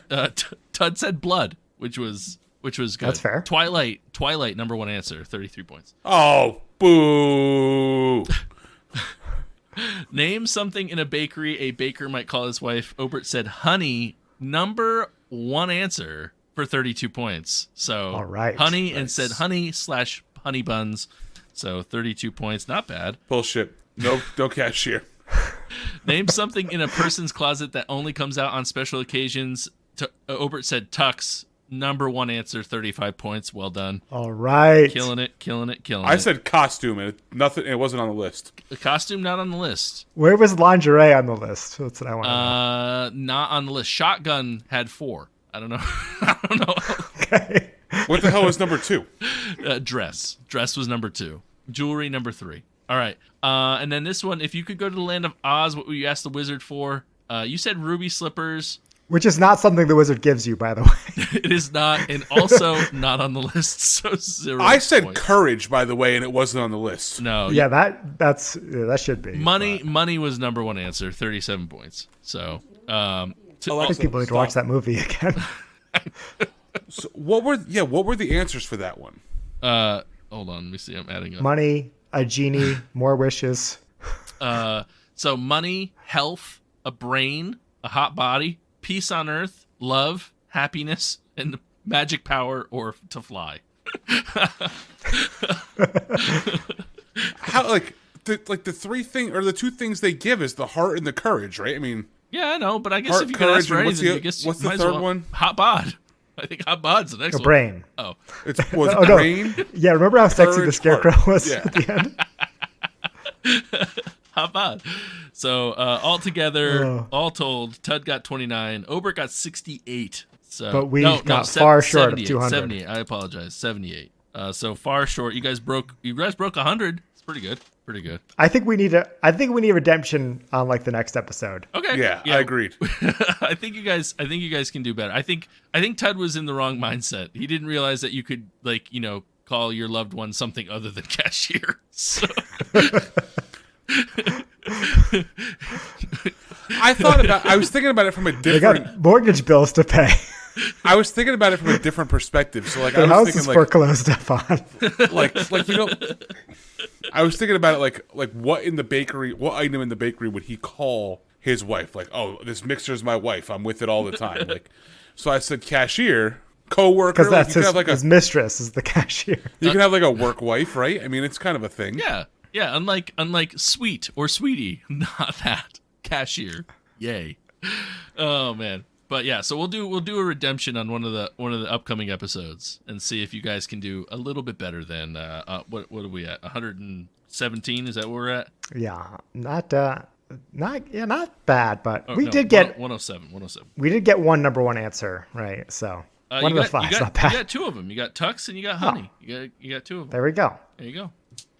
Tud said blood, which was good. That's fair. Twilight, number 1 answer, 33 points. Oh, boo. Name something in a bakery a baker might call his wife. Obert said honey, number 1 answer for 32 points. So all right. Honey, and said honey/honey buns. So 32 points, not bad. Bullshit. No cashier. Name something in a person's closet that only comes out on special occasions. Obert said tux. Number 1 answer, 35 points. Well done. All right. Killing it. I said costume, and it wasn't on the list. The costume not on the list. Where was lingerie on the list? That's what I want to know. Not on the list. Shotgun had 4. I don't know. I don't know. Okay. What the hell was number 2? Dress. Dress was number 2. Jewelry, number 3. All right. And then this one, if you could go to the land of Oz, what would you ask the wizard for? You said ruby slippers. Which is not something the wizard gives you, by the way. It is not, and also not on the list, so 0 I said points. Courage, by the way, and it wasn't on the list. No. Yeah, that should be. Money was number 1 answer, 37 points. So, I think people need to watch that movie again. So what were the answers for that one? Hold on, let me see. I'm adding up. Money, a genie, more wishes. So money, health, a brain, a hot body, peace on earth, love, happiness, and magic power or to fly. How the three thing or the two things they give is the heart and the courage, right? I mean, yeah, I know, but I guess heart, if you could ask for courage, anything, I guess what's you the might as third well- one? Hot bod. I think hot bod's the next one. Brain. Oh, Was Oh, no. brain. Yeah, remember how sexy the Courage, scarecrow heart. was Yeah. at the end? hot bod. So all together, all told, Tud got 29, Obert got 68. So, But we got far short of 200. 78. I apologize. 78. So far short. You guys broke 100. It's pretty good. Pretty good. I think we need redemption on like the next episode. Okay. Yeah, I agreed. I think you guys can do better. I think Tud was in the wrong mindset. He didn't realize that you could call your loved one something other than cashier. So I was thinking about it from a They different. got mortgage bills to pay. I was thinking about it from a different perspective. So like, The I house was is thinking foreclosed upon. I was thinking about it like what item in the bakery would he call his wife? Like, oh, this mixer's my wife. I'm with it all the time. Like, so I said cashier, co-worker. Because that's his mistress is the cashier. You can have like a work wife, right? I mean, it's kind of a thing. yeah. Unlike sweet or sweetie, not that cashier. Yay. Oh man. But yeah, so we'll do a redemption on one of the upcoming episodes and see if you guys can do a little bit better than what are we at? 117? Is that where we're at? Yeah, not bad, but Oh, we no, did get 107. we did get one number one answer right. So one of the five, not bad. You got two of them. You got Tux and you got Honey. You got two of them. There we go. There you go.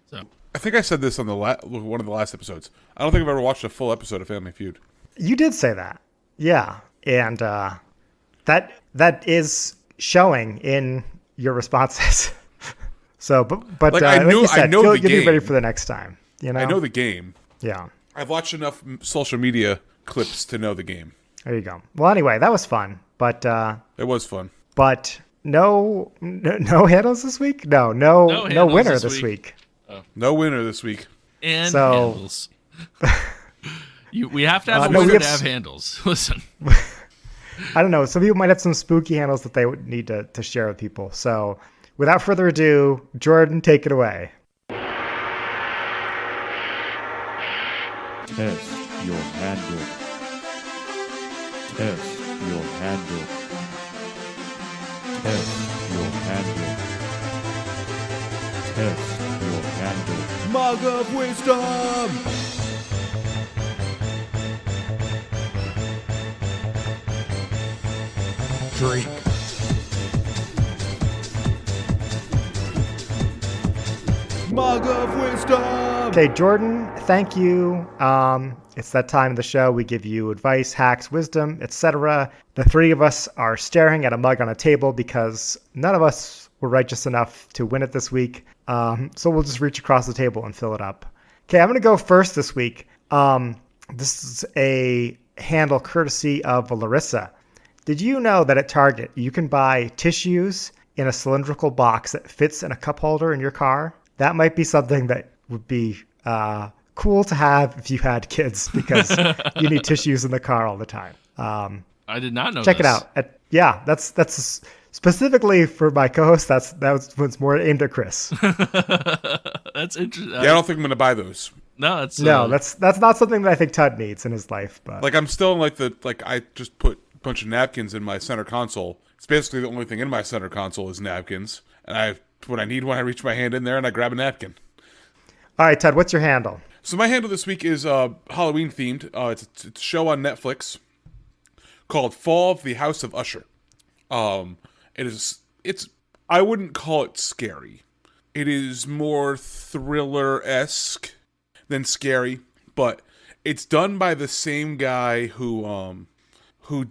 So I think I said this on one of the last episodes. I don't think I've ever watched a full episode of Family Feud. You did say that, yeah, and that is showing in your responses. So, but Like, like you said, I know you'll the be ready game. for the next time. You know, I know the game. Yeah, I've watched enough social media clips to know the game. there you go. Well, anyway, that was fun, but It was fun. no handles this week. No handles winner this this week. week. No winner this week. and So- handles. We have to have a no, we winner have to have handles. Listen. I don't know. Some people might have some spooky handles that they would need to share with people. So, without further ado, Jordan, take it away. Test your handle. Test your handle. Test your handle. Test your handle. Mug of wisdom! Drink. Mug of wisdom! Okay, Jordan, thank you. It's that time of the show. We give you advice, hacks, wisdom, etc. The three of us are staring at a mug on a table because none of us were righteous enough to win it this week. So we'll just reach across the table and fill it up. Okay, I'm going to go first this week. This is a handle courtesy of Larissa. Did you know that at Target you can buy tissues in a cylindrical box that fits in a cup holder in your car? That might be something that would be cool to have if you had kids because you need tissues in the car all the time. I did not know. Check it out. Yeah, that's specifically for my co-host. That was more aimed at Chris. That's interesting. Yeah, I don't think I'm going to buy those. No, that's that's not something that I think Tud needs in his life. But Like, I'm still in I just put a bunch of napkins in my center console. It's basically the only thing in my center console is napkins. And when I need one, I reach my hand in there and I grab a napkin. all right, Tud, what's your handle? So my handle this week is Halloween themed. It's a show on Netflix called Fall of the House of Usher. It's I wouldn't call it scary. It is more thriller-esque than scary, but it's done by the same guy who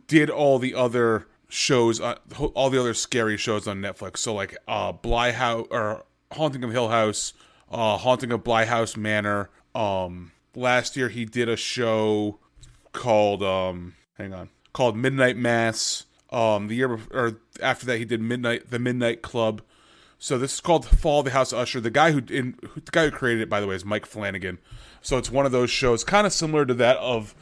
did all the other shows, all the other scary shows on Netflix. So like Bly House or Haunting of Hill House, Haunting of Bly House Manor. Last year he did a show called Midnight Mass. The year or after that he did the Midnight Club. So this is called Fall of the House of Usher. The guy who created it, by the way, is Mike Flanagan. So it's one of those shows kind of similar to that of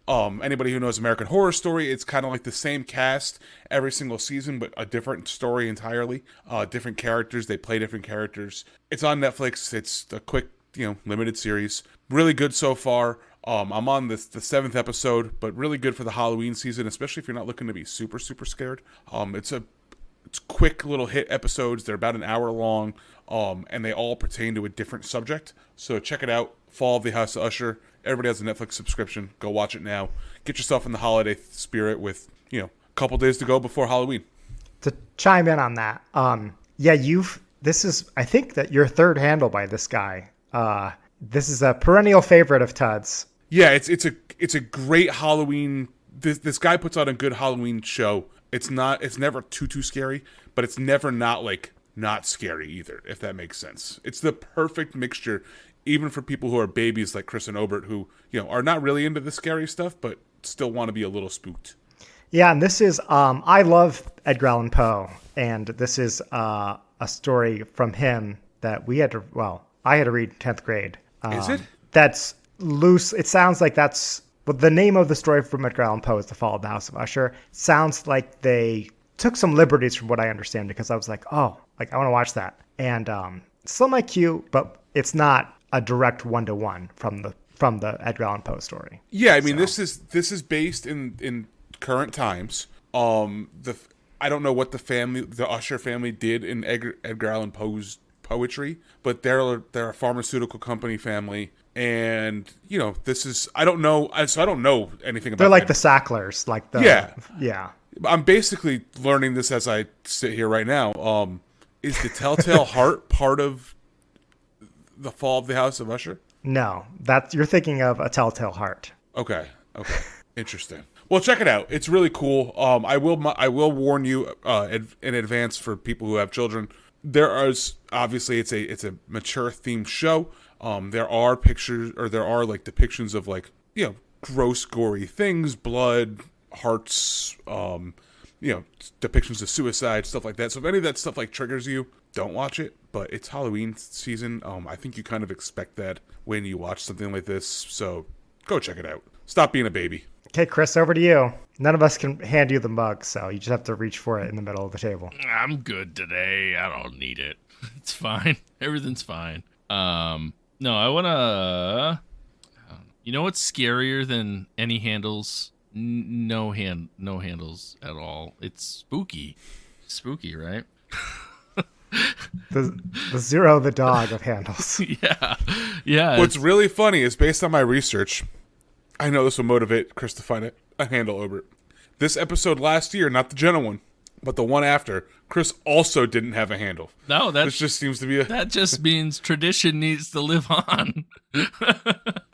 anybody who knows American Horror Story. It's kind of like the same cast every single season, but a different story entirely. Different characters. They play different characters. It's on Netflix. It's a quick, limited series. Really good so far. I'm on the 7th episode, but really good for the Halloween season, especially if you're not looking to be super, super scared. It's quick little hit episodes. They're about an hour long, and they all pertain to a different subject. So check it out. Fall of the House of Usher. Everybody has a Netflix subscription. Go watch it now. Get yourself in the holiday spirit with, a couple days to go before Halloween. To chime in on that, this is, I think, that your third handle by this guy. This is a perennial favorite of Tud's. Yeah, it's a great Halloween. This guy puts out a good Halloween show. It's never too scary, but it's never not scary either, if that makes sense. It's the perfect mixture, even for people who are babies like Chris and Obert, who, are not really into the scary stuff, but still want to be a little spooked. Yeah, and this is, I love Edgar Allan Poe, and this is a story from him that I had to read in 10th grade. Is it? That's loose. It sounds like the name of the story from Edgar Allan Poe is The Fall of the House of Usher. Sounds like they took some liberties from what I understand, because I was like, I want to watch that. And still my cue, but it's not a direct one-to-one from the Edgar Allan Poe story. Yeah, I mean, this is based in current times. I don't know what the Usher family did in Edgar Allan Poe's poetry, but they're a pharmaceutical company family, and this is, I don't know anything about. They're like the Sacklers, yeah. I'm basically learning this as I sit here right now. Is the Telltale Heart part of the Fall of the House of Usher? No, you're thinking of A Telltale Heart. Okay, interesting. Well, check it out. It's really cool. I will warn you in advance for people who have children. There is obviously it's a mature themed show. There are pictures, or there are depictions of gross, gory things, blood, hearts, depictions of suicide, stuff like that. So if any of that stuff triggers you, don't watch it. But it's Halloween season. I think you kind of expect that when you watch something like this. So go check it out. Stop being a baby. Okay, Chris, over to you. None of us can hand you the mug, so you just have to reach for it in the middle of the table. I'm good today. I don't need it. It's fine. Everything's fine. No, I want to... You know what's scarier than any handles? No handles at all. It's spooky. Spooky, right? The Zero the dog of handles. Yeah. What's really funny is, based on my research, I know this will motivate Chris to find a handle, Obert. This episode last year, not the Jenna one, but the one after, Chris also didn't have a handle. No, this just seems to be that just means tradition needs to live on.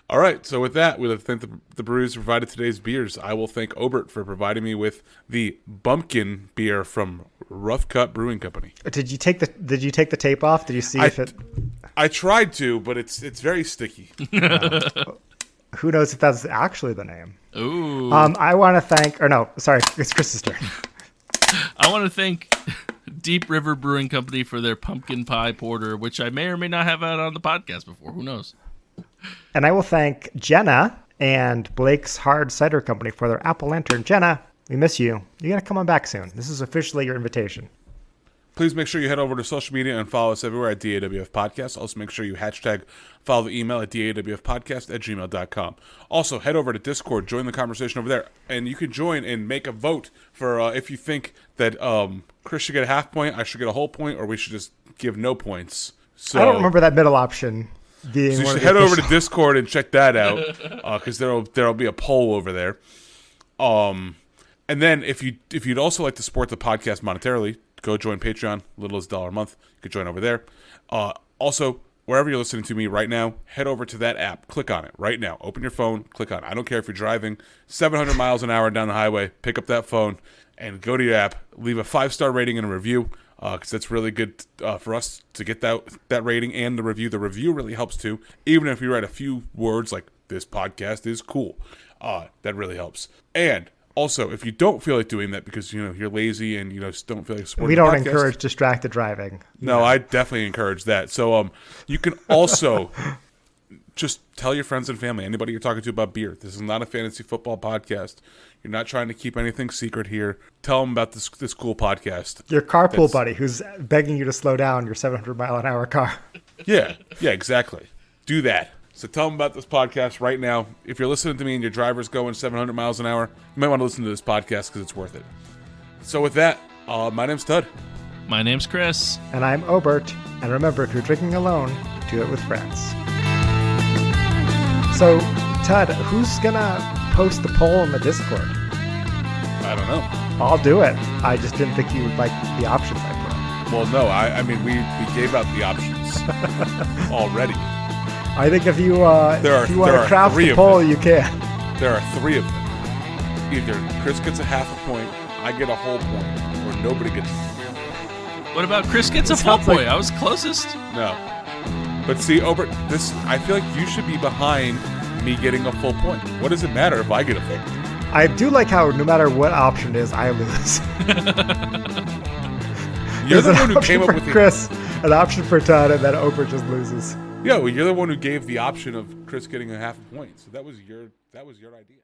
All right, so with that, we'd like to thank the breweries who provided today's beers. I will thank Obert for providing me with the bumpkin beer from Rough Cut Brewing Company. Did you take the tape off? Did you see if it? I tried to, but it's very sticky. Who knows if that's actually the name? Ooh. I want to thank, it's Chris's turn. I want to thank Deep River Brewing Company for their pumpkin pie porter, which I may or may not have had on the podcast before. Who knows? And I will thank Jenna and Blake's Hard Cider Company for their Apple Lantern. Jenna, we miss you. You got to come on back soon. This is officially your invitation. Please make sure you head over to social media and follow us everywhere at DAWF Podcast. Also, make sure you follow the email at dawfpodcast@gmail.com. Also, head over to Discord, join the conversation over there, and you can join and make a vote for if you think that Chris should get a half point, I should get a whole point, or we should just give no points. So, I don't remember that middle option being. So you should head over to Discord and check that out, because there'll be a poll over there. And then if you'd also like to support the podcast monetarily, go join Patreon, little as $1 a month. You could join over there. Also, wherever you're listening to me right now, head over to that app. Click on it right now. Open your phone. Click on it. I don't care if you're driving 700 miles an hour down the highway. Pick up that phone and go to your app. Leave a 5-star rating and a review, because that's really good for us to get that rating and the review. The review really helps too. Even if you write a few words like, "This podcast is cool," that really helps. And Also, if you don't feel like doing that because you're lazy and just don't feel like supporting we don't the podcast, encourage distracted driving. No, I definitely encourage that. So you can also just tell your friends and family, anybody you're talking to about beer. This is not a fantasy football podcast. You're not trying to keep anything secret here. Tell them about this cool podcast. Your carpool buddy who's begging you to slow down your 700-mile-an-hour car. Yeah, exactly. Do that. So tell them about this podcast right now. If you're listening to me and your driver's going 700 miles an hour, you might want to listen to this podcast because it's worth it. So with that, my name's Tud. My name's Chris. And I'm Obert. And remember, if you're drinking alone, do it with friends. So, Tud, who's going to post the poll in the Discord? I don't know. I'll do it. I just didn't think you would like the options I put. Well, no. I mean, we gave out the options already. I think if you want to craft the poll, you can. There are 3 of them. Either Chris gets a half a point, I get a whole point, or nobody gets a point. What about Chris gets a full point? I was closest. No. But see, Obert, I feel like you should be behind me getting a full point. What does it matter if I get a full point? I do like how no matter what option it is, I lose. You're the one who came up with Chris, an option for Tud, and then Obert just loses. Yeah, well, you're the one who gave the option of Chris getting a half a point. So that was your idea.